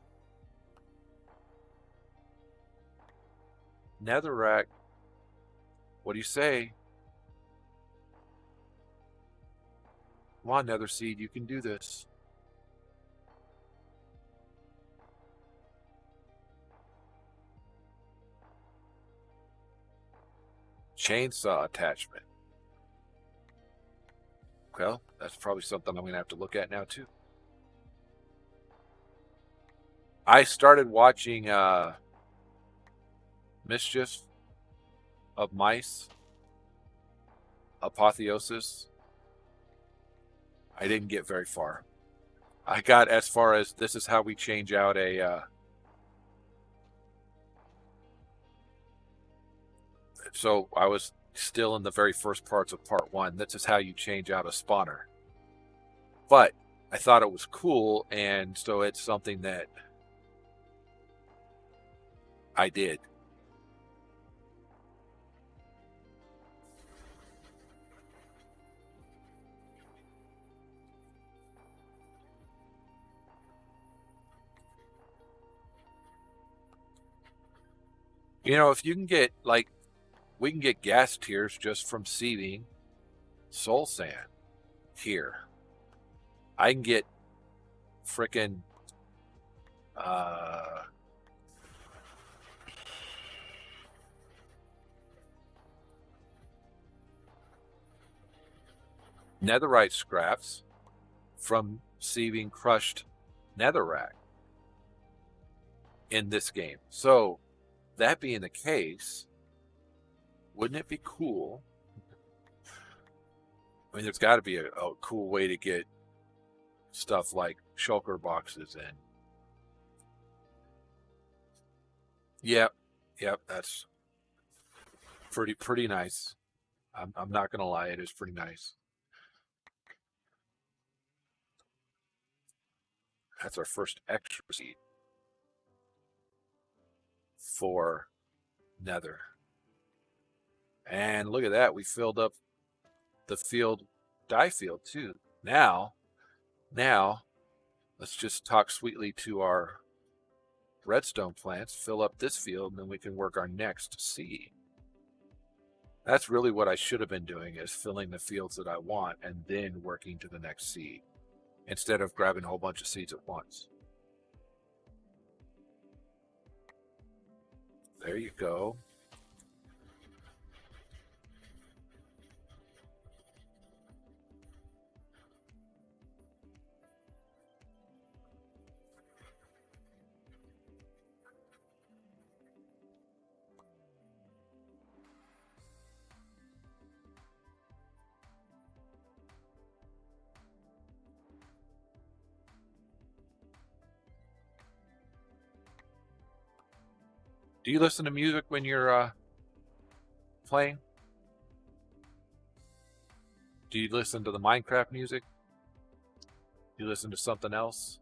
netherrack. What do you say? Come on, nether seed, you can do this. Chainsaw attachment. Well, that's probably something I'm going to have to look at now, too. I started watching Mischief of Mice, Apotheosis. I didn't get very far. I got as far as this is how we change out a... So I was still in the very first parts of part 1. This is how you change out a spawner. But I thought it was cool, and so it's something that I did. You know, if you can get, like, we can get gas tiers just from sieving soul sand here. I can get frickin' netherite scraps from sieving crushed netherrack in this game. So, that being the case, wouldn't it be cool? I mean, there's got to be a cool way to get stuff like shulker boxes in. Yep, that's pretty nice. I'm not gonna lie, it is pretty nice. That's our first extra seed for nether. And look at that, we filled up the field, dye field too. Now, let's just talk sweetly to our redstone plants, fill up this field, and then we can work our next seed. That's really what I should have been doing, is filling the fields that I want and then working to the next seed, instead of grabbing a whole bunch of seeds at once. There you go. Do you listen to music when you're playing? Do you listen to the Minecraft music? Do you listen to something else?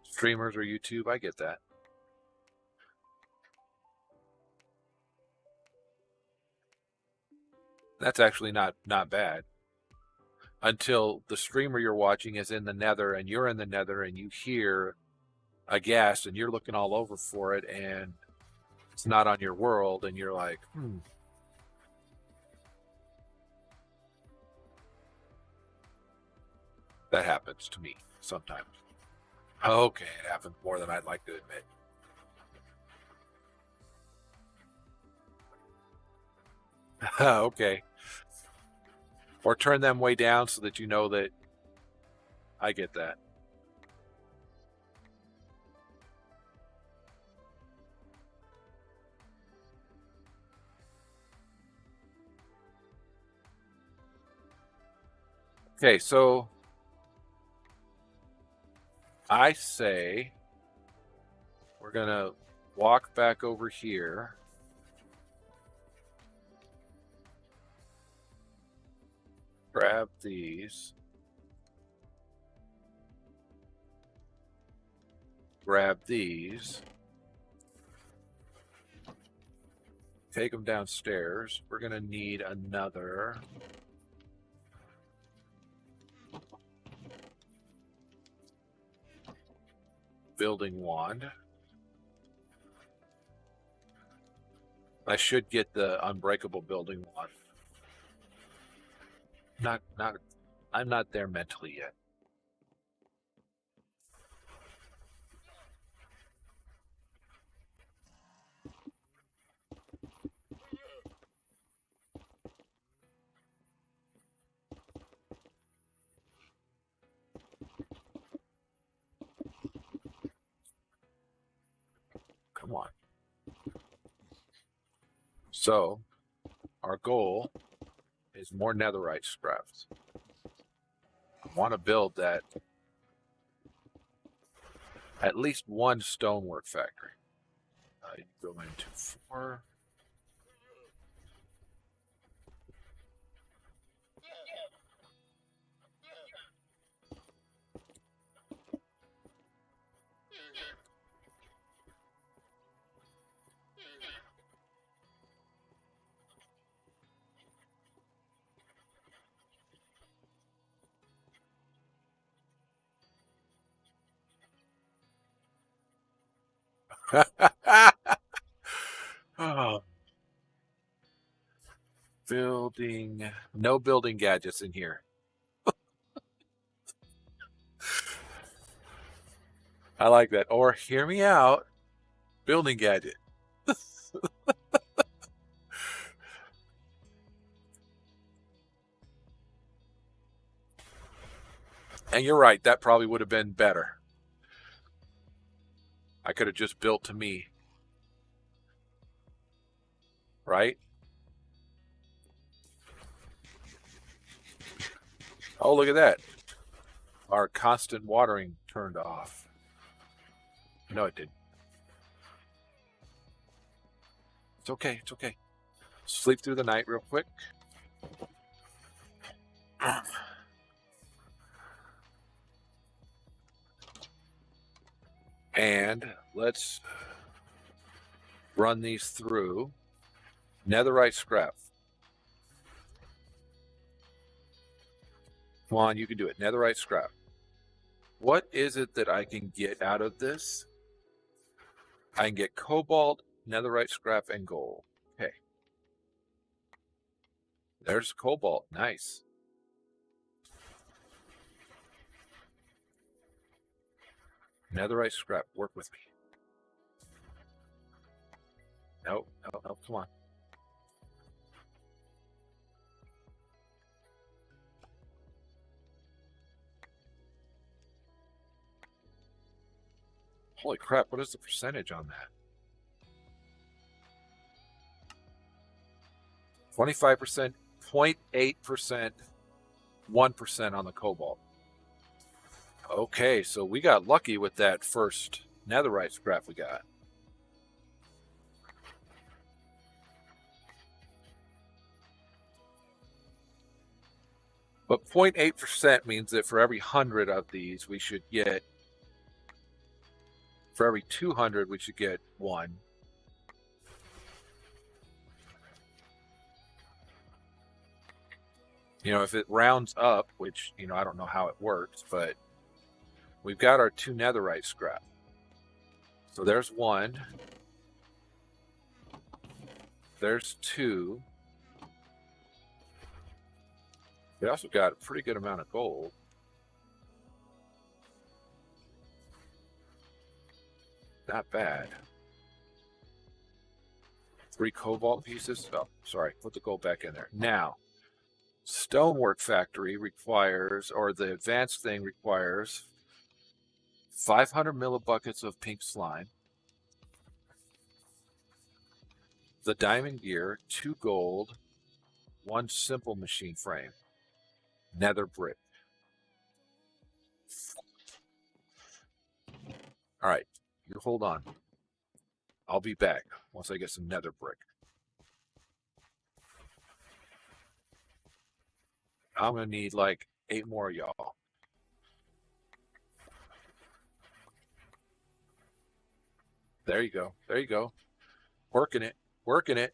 Streamers or YouTube, I get that. That's actually not bad. Until the streamer you're watching is in the nether and you're in the nether and you hear a ghast and you're looking all over for it and it's not on your world and you're like, That happens to me sometimes. Okay, it happens more than I'd like to admit. Okay. Or turn them way down so that you know that I get that. Okay, so I say we're going to walk back over here. Grab these. Grab these. Take them downstairs. We're going to need another building wand. I should get the unbreakable building wand. I'm not there mentally yet. Come on. So, our goal is more netherite scraps. I want to build that at least one stonework factory. Go into 4. Oh. Building. No building gadgets in here. I like that. Or hear me out. Building gadget. And you're right. That probably would have been better. I could have just built to me. Right? Oh, look at that. Our constant watering turned off. No, it didn't. It's okay. It's okay. Sleep through the night real quick. And let's run these through. Netherite scrap. Come on, you can do it. Netherite scrap. What is it that I can get out of this? I can get cobalt, netherite scrap, and gold. Okay. There's cobalt. Nice. Netherite scrap. Work with me. No, no, no. Come on. Holy crap, what is the percentage on that? 25% 0.8%, 1% on the cobalt. Okay, so we got lucky with that first netherite scrap we got. But 0.8% means that for every 100 of these, we should get, for every 200, we should get 1. You know, if it rounds up, which, you know, I don't know how it works, but we've got our 2 netherite scrap. So there's 1. There's 2. We also got a pretty good amount of gold. Not bad. 3 cobalt pieces. Oh, sorry. Put the gold back in there. Now, Stonework Factory requires, or the advanced thing requires, 500 millibuckets of pink slime, the diamond gear, 2 gold, 1 simple machine frame, nether brick. All right, you hold on. I'll be back once I get some nether brick. I'm going to need like 8 more of y'all. There you go. There you go. Working it. Working it.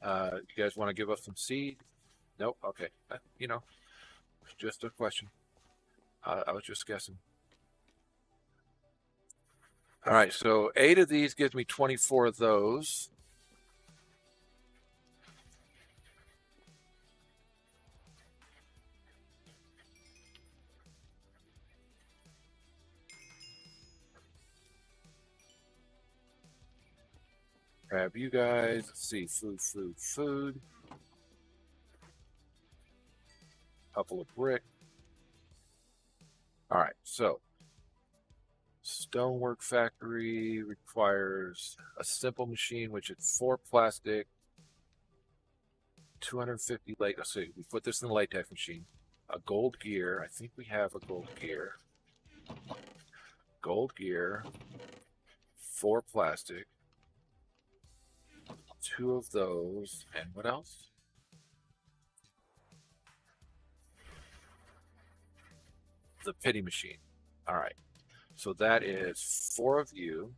You guys want to give us some seed? Nope. Okay. You know, it's just a question. I was just guessing. All right. So 8 of these gives me 24 of those. Grab you guys. Let's see. Food. Couple of brick. All right. So Stonework Factory requires a simple machine, which is 4 plastic, 250 latex. Let's see. We put this in the latex machine. A gold gear. I think we have a gold gear. Gold gear. 4 plastic. 2 of those. And what else? The pity machine. All right. So that is 4 of you.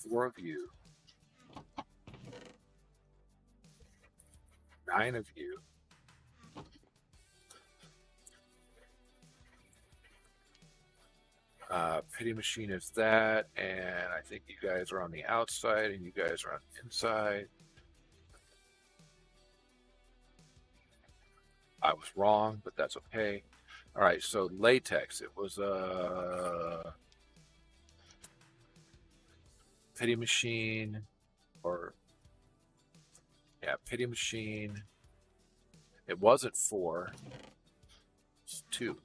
4 of you. 9 of you. Pity machine is that, and I think you guys are on the outside and you guys are on the inside. I was wrong, but that's okay. All right, so latex. It was a pity machine, or yeah, pity machine. It wasn't 4. It's 2.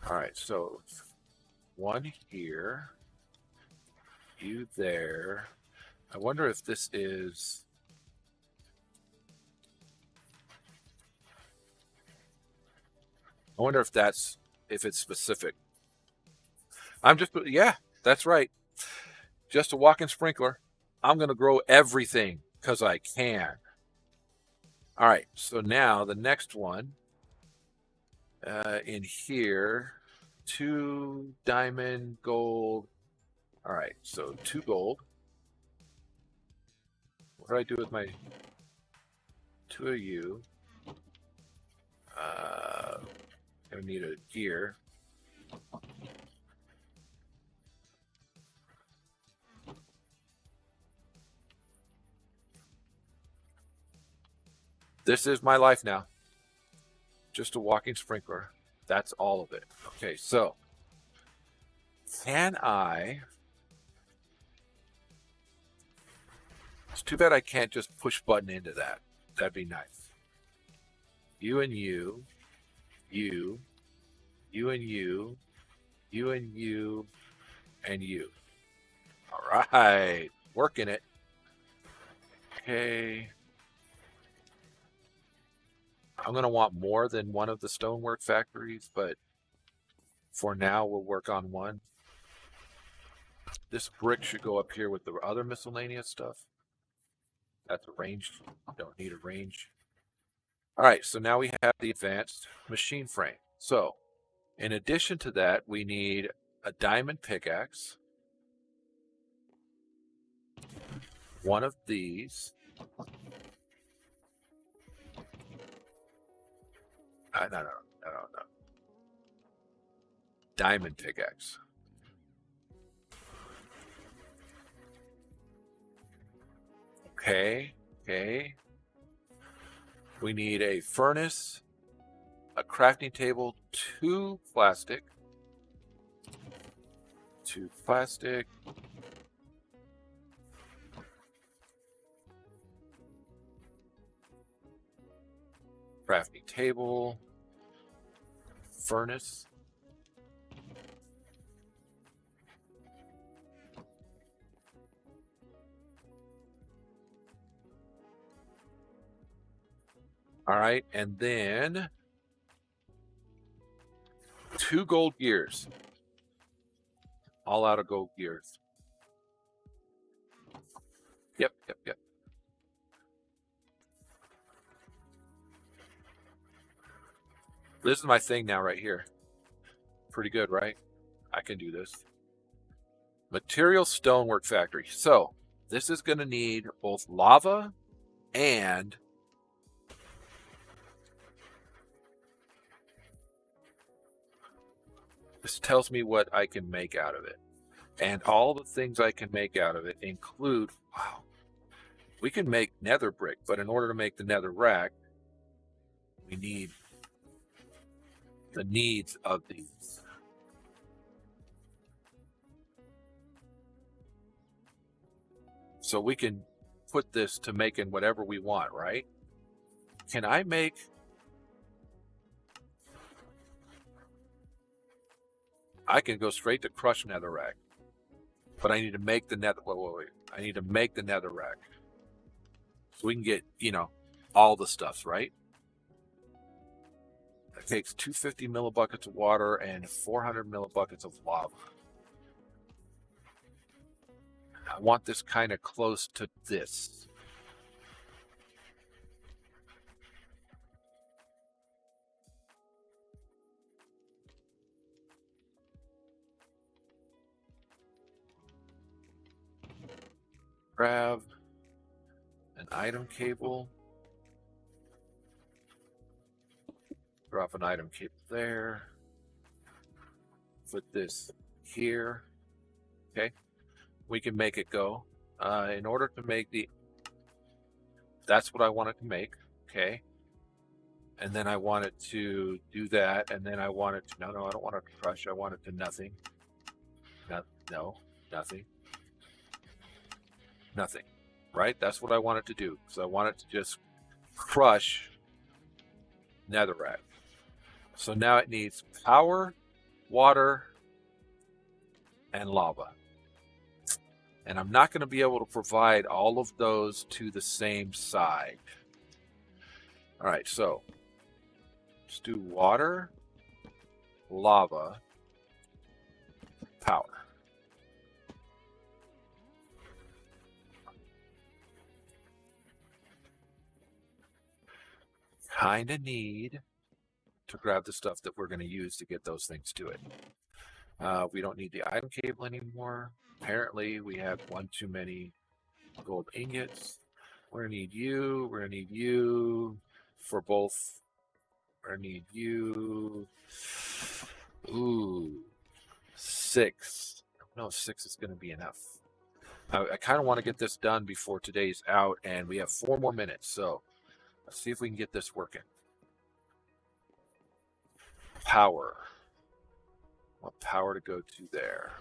All right, so 1 here, you there. I wonder if this is. I wonder if it's specific. Yeah, that's right. Just a walk-in sprinkler. I'm going to grow everything because I can. All right, so now the next one in here, 2 diamond, gold. All right, so 2 gold. What do I do with my 2 of you? Gonna need a gear. This is my life now. Just a walking sprinkler. That's all of it. Okay, so can I? It's too bad I can't just push button into that. That'd be nice. You and you, you and you, you and you, and you. All right, working it. Okay, I'm going to want more than one of the Stonework Factories, but for now we'll work on one. This brick should go up here with the other miscellaneous stuff. That's arranged. Don't need a range. All right, so now we have the advanced machine frame. So in addition to that, we need a diamond pickaxe, one of these. No. Diamond pickaxe. Okay. We need a furnace, a crafting table, two plastic. Crafting table, furnace. All right, and then 2 gold gears. All out of gold gears. Yep. This is my thing now right here. Pretty good, right? I can do this. Material Stonework Factory. So this is going to need both lava and this tells me what I can make out of it. And all the things I can make out of it include, wow, we can make nether brick, but in order to make the nether rack, we need the needs of these. So we can put this to making whatever we want, right? Can I make... I can go straight to crush netherrack, but I need to make the nether. Wait. I need to make the netherrack so we can get, all the stuff, right? It takes 250 millibuckets of water and 400 millibuckets of lava. I want this kind of close to this. Grab an item cable. Drop an item cable there. Put this here. Okay. We can make it go. In order to make that's what I wanted to make. Okay. And then I wanted to do that. And then I wanted to, no, I don't want it to crush. I want it to nothing. No, nothing. Nothing. Right? That's what I wanted to do. So I wanted to just crush netherrack. So now it needs power, water, and lava. And I'm not going to be able to provide all of those to the same side. All right, so let's do water, lava, power. Kind of need to grab the stuff that we're going to use to get those things to it. We don't need the item cable anymore. Apparently, we have one too many gold ingots. We're going to need you. We're going to need you for both. We're going to need you. Ooh, 6. No, 6 is going to be enough. I kind of want to get this done before today's out, and we have 4 more minutes. So let's see if we can get this working. Power. What power to go to there?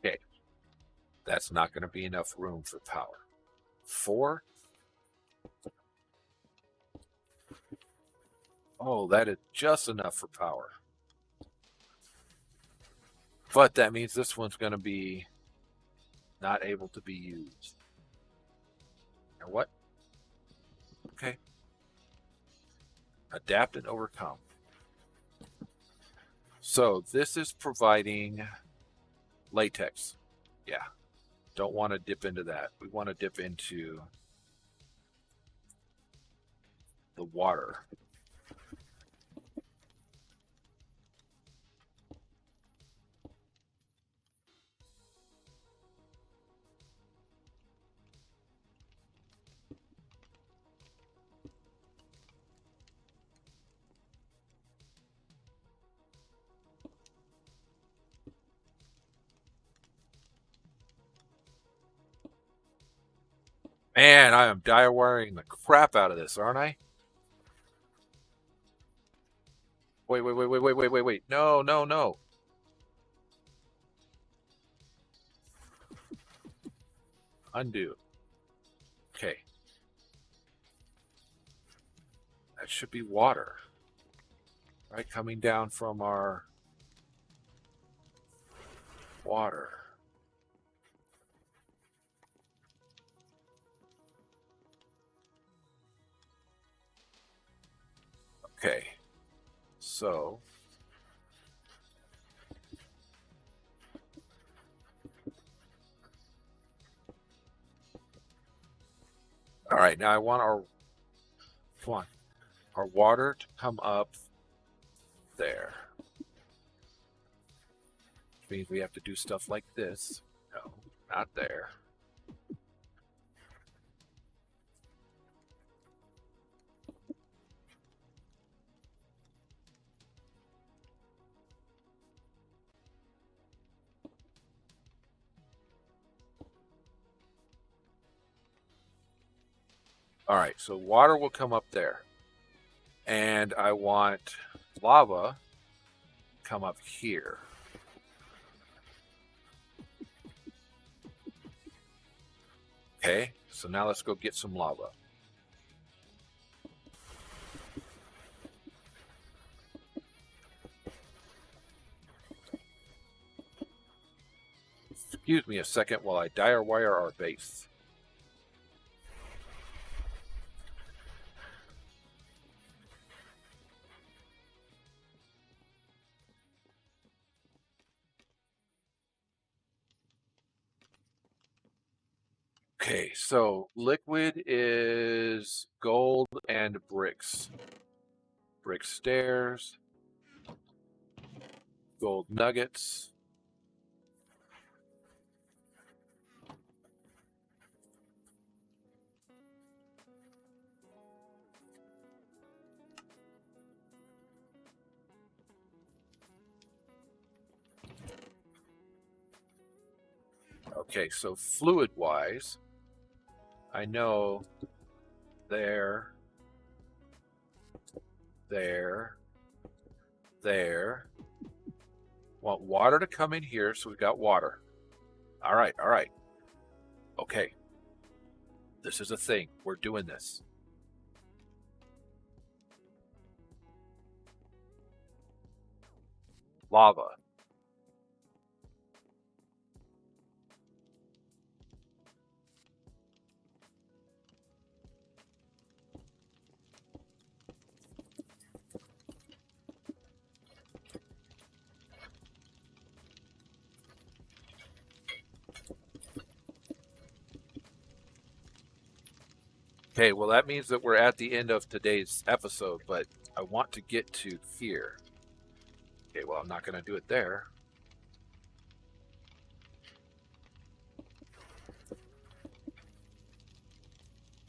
Okay. That's not going to be enough room for power. 4. Oh, that is just enough for power. But that means this one's going to be not able to be used. Or what? Okay. Adapt and overcome. So this is providing latex. Yeah. Don't want to dip into that. We want to dip into the water. Man, I am dire wiring the crap out of this, aren't I? Wait. No. Undo. Okay. That should be water. Right, coming down from our water. Okay. So all right, now I want our water to come up there. Which means we have to do stuff like this. No, not there. All right, so water will come up there. And I want lava come up here. Okay, so now let's go get some lava. Excuse me a second while I dire wire our base. Okay, so liquid is gold and bricks. Brick stairs, gold nuggets. Okay, so fluid-wise, I know there. Want water to come in here, so we've got water. All right. Okay. This is a thing. We're doing this. Lava. Okay, well that means that we're at the end of today's episode, but I want to get to here. Okay, well I'm not going to do it there.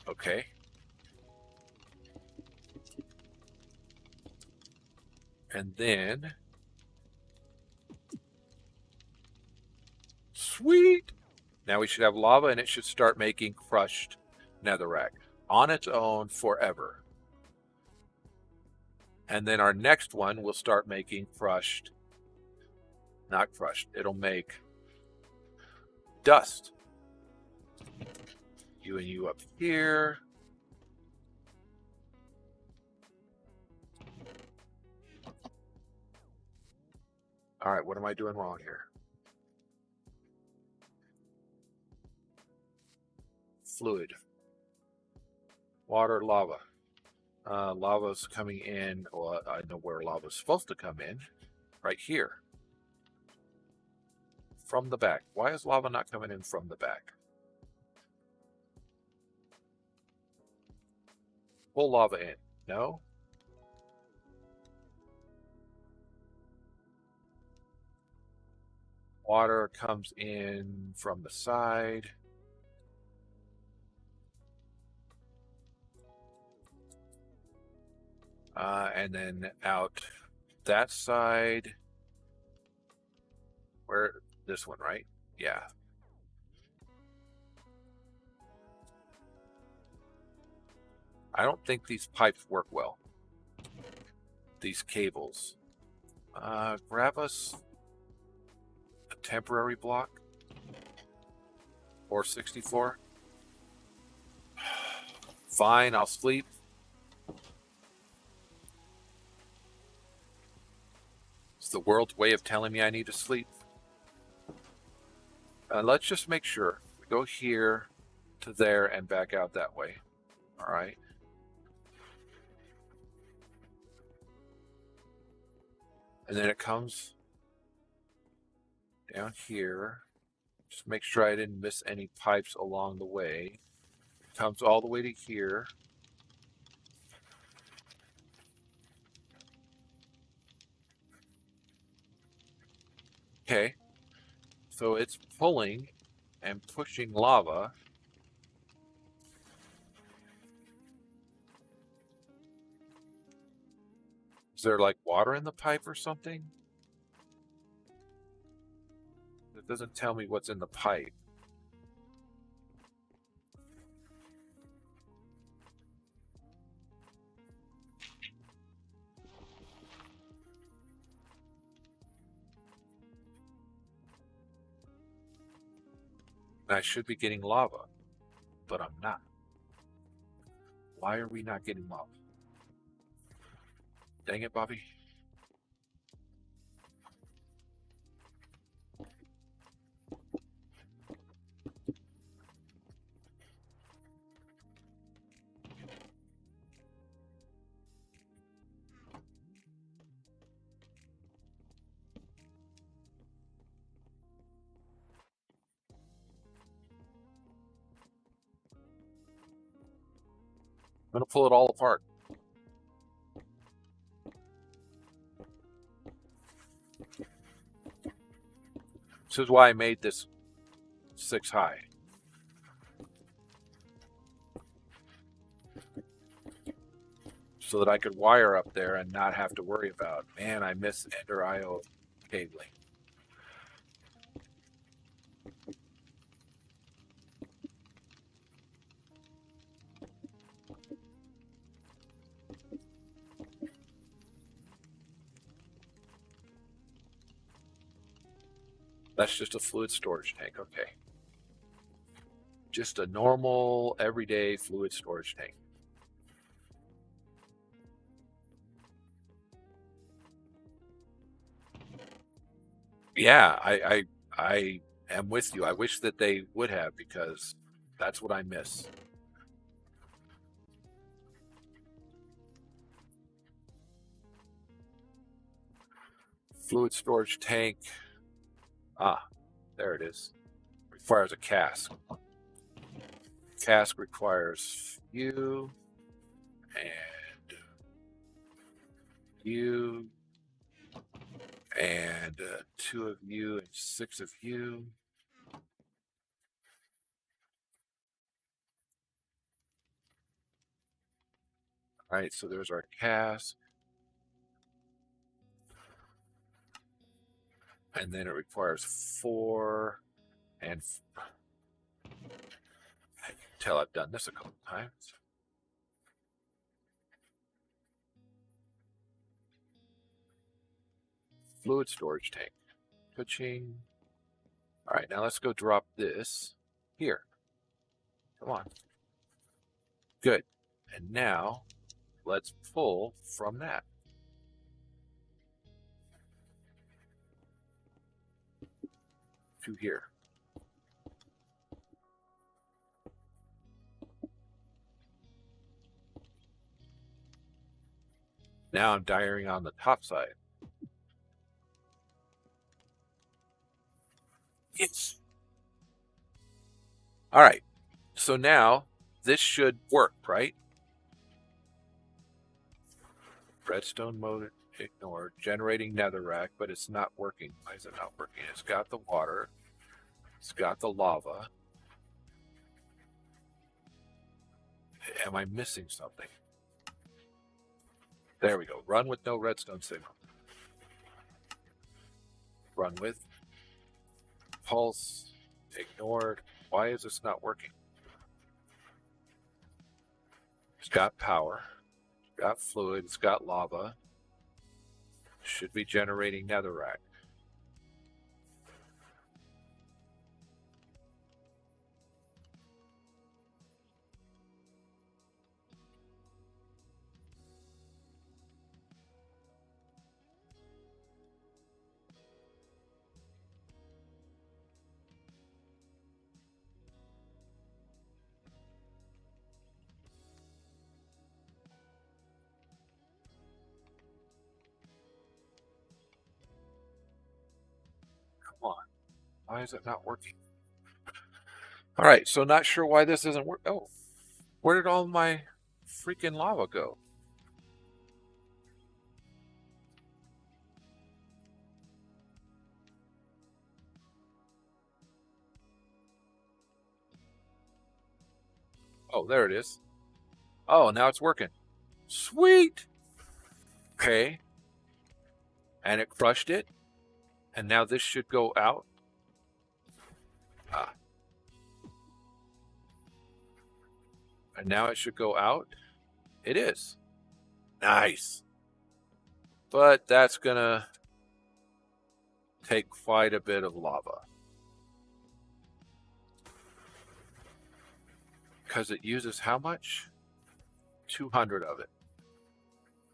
Okay. And then... Sweet! Now we should have lava and it should start making crushed netherrack on its own forever. And then our next one will start making crushed, not crushed, it'll make dust You and you up here. All right, what am I doing wrong here? Fluid. Water, lava. Lava's coming in. Well, I know where lava's supposed to come in. Right here. From the back. Why is lava not coming in from the back? Pull lava in. No? Water comes in from the side. And then out that side. Where? This one, right? Yeah. I don't think these pipes work well. These cables. Grab us a temporary block. 464. Fine, I'll sleep. It's the world's way of telling me I need to sleep. Let's just make sure. We go here to there and back out that way. All right. And then it comes down here. Just make sure I didn't miss any pipes along the way. It comes all the way to here. Okay. So it's pulling and pushing lava. Is there like water in the pipe or something? It doesn't tell me what's in the pipe. I should be getting lava, but I'm not. Why are we not getting lava? Dang it, Bobby. I'm going to pull it all apart. This is why I made this 6 high. So that I could wire up there and not have to worry about, man, I miss Ender IO cabling. That's just a fluid storage tank, okay. Just a normal, everyday fluid storage tank. Yeah, I am with you. I wish that they would have, because that's what I miss. Fluid storage tank. Ah, there it is. Requires a cask. Cask requires you and you and 2 of you and 6 of you. All right, so there's our cask. And then it requires 4 and I can tell I've done this a couple times. Fluid storage tank. Pitching. All right, now let's go drop this here. Come on. Good. And now let's pull from that. To here. Now I'm diaring on the top side. Yes. All right. So now this should work, right? Redstone mode ignored. Generating netherrack, but it's not working. Why is it not working? It's got the water. It's got the lava. Am I missing something? There we go. Run with no redstone signal. Run with. Pulse. Ignored. Why is this not working? It's got power. It's got fluid. It's got lava. Should be generating netherrack. Come on. Why is it not working? All right, so not sure why this isn't working. Oh, where did all my freaking lava go? Oh, there it is. Oh, now it's working. Sweet. Okay. And it crushed it. And now this should go out. Ah. And now it should go out. It is. Nice. But that's going to take quite a bit of lava. Because it uses how much? 200 of it.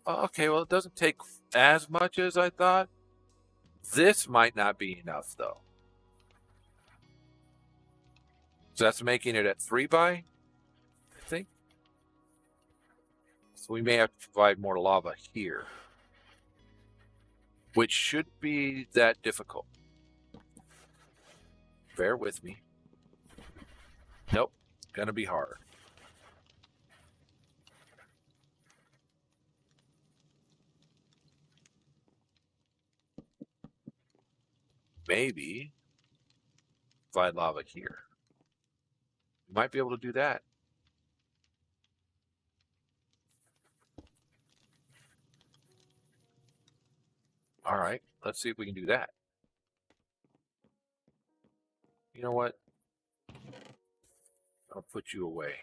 Oh, okay, well, it doesn't take as much as I thought. This might not be enough, though. So that's making it at 3 by, I think. So we may have to provide more lava here, which should be that difficult. Bear with me. Nope, gonna be hard. Maybe provide lava here. You might be able to do that. All right, let's see if we can do that. You know what? I'll put you away.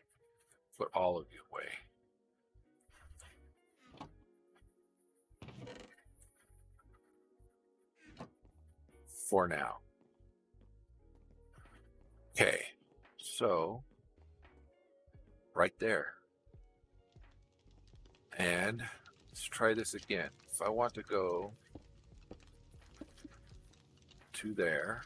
Put all of you away. For now. Okay, so right there. And let's try this again. If I want to go to there,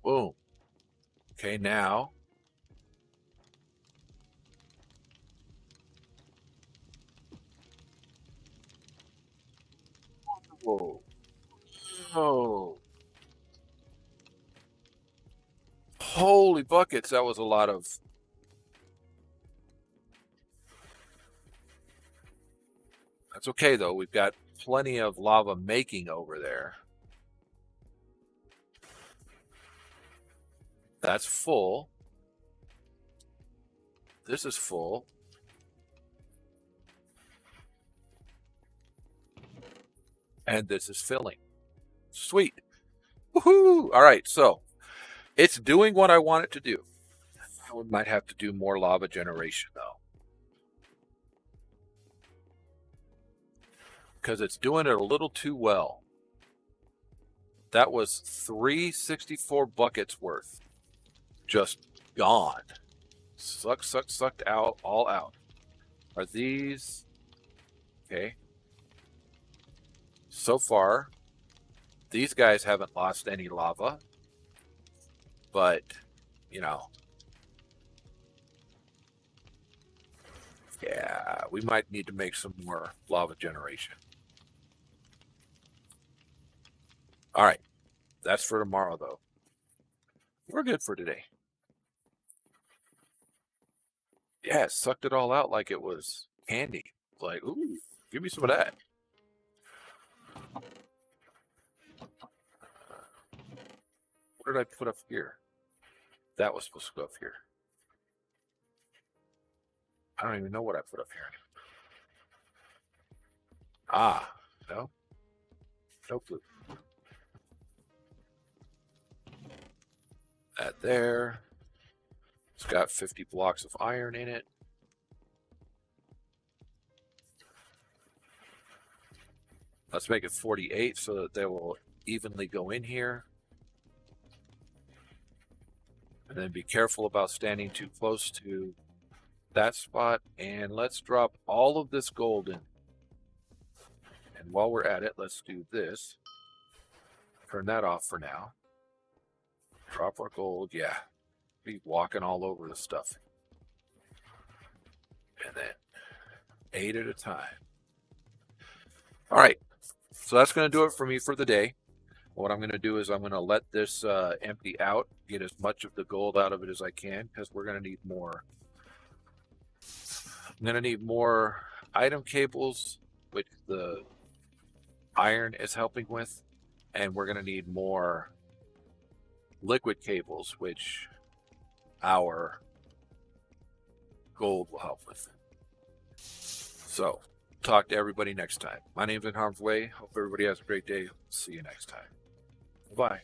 boom. Okay, now whoa. Oh. Holy buckets, that was a lot of... That's okay, though. We've got plenty of lava making over there. That's full. This is full. And this is filling. Sweet. Woohoo! All right, so it's doing what I want it to do. I might have to do more lava generation, though. Because it's doing it a little too well. That was 364 buckets worth. Just gone. Sucked out, all out. Are these... Okay. So far, these guys haven't lost any lava. But, you know... Yeah, we might need to make some more lava generation. All right, that's for tomorrow, though. We're good for today. Yeah, it sucked it all out like it was candy. Like, ooh, give me some of that. What did I put up here? That was supposed to go up here. I don't even know what I put up here. Ah, no. No clue. That there. It's got 50 blocks of iron in it. Let's make it 48 so that they will evenly go in here. And then be careful about standing too close to that spot. And let's drop all of this gold in. And while we're at it, let's do this. Turn that off for now. Drop our gold, yeah. Be walking all over the stuff. And then 8 at a time. All right, so that's going to do it for me for the day. What I'm going to do is I'm going to let this empty out, get as much of the gold out of it as I can, because we're going to need more. I'm going to need more item cables, which the iron is helping with, and we're going to need more liquid cables, which our gold will help with. So, talk to everybody next time. My name's NHarmzWay. Hope everybody has a great day. See you next time. Bye.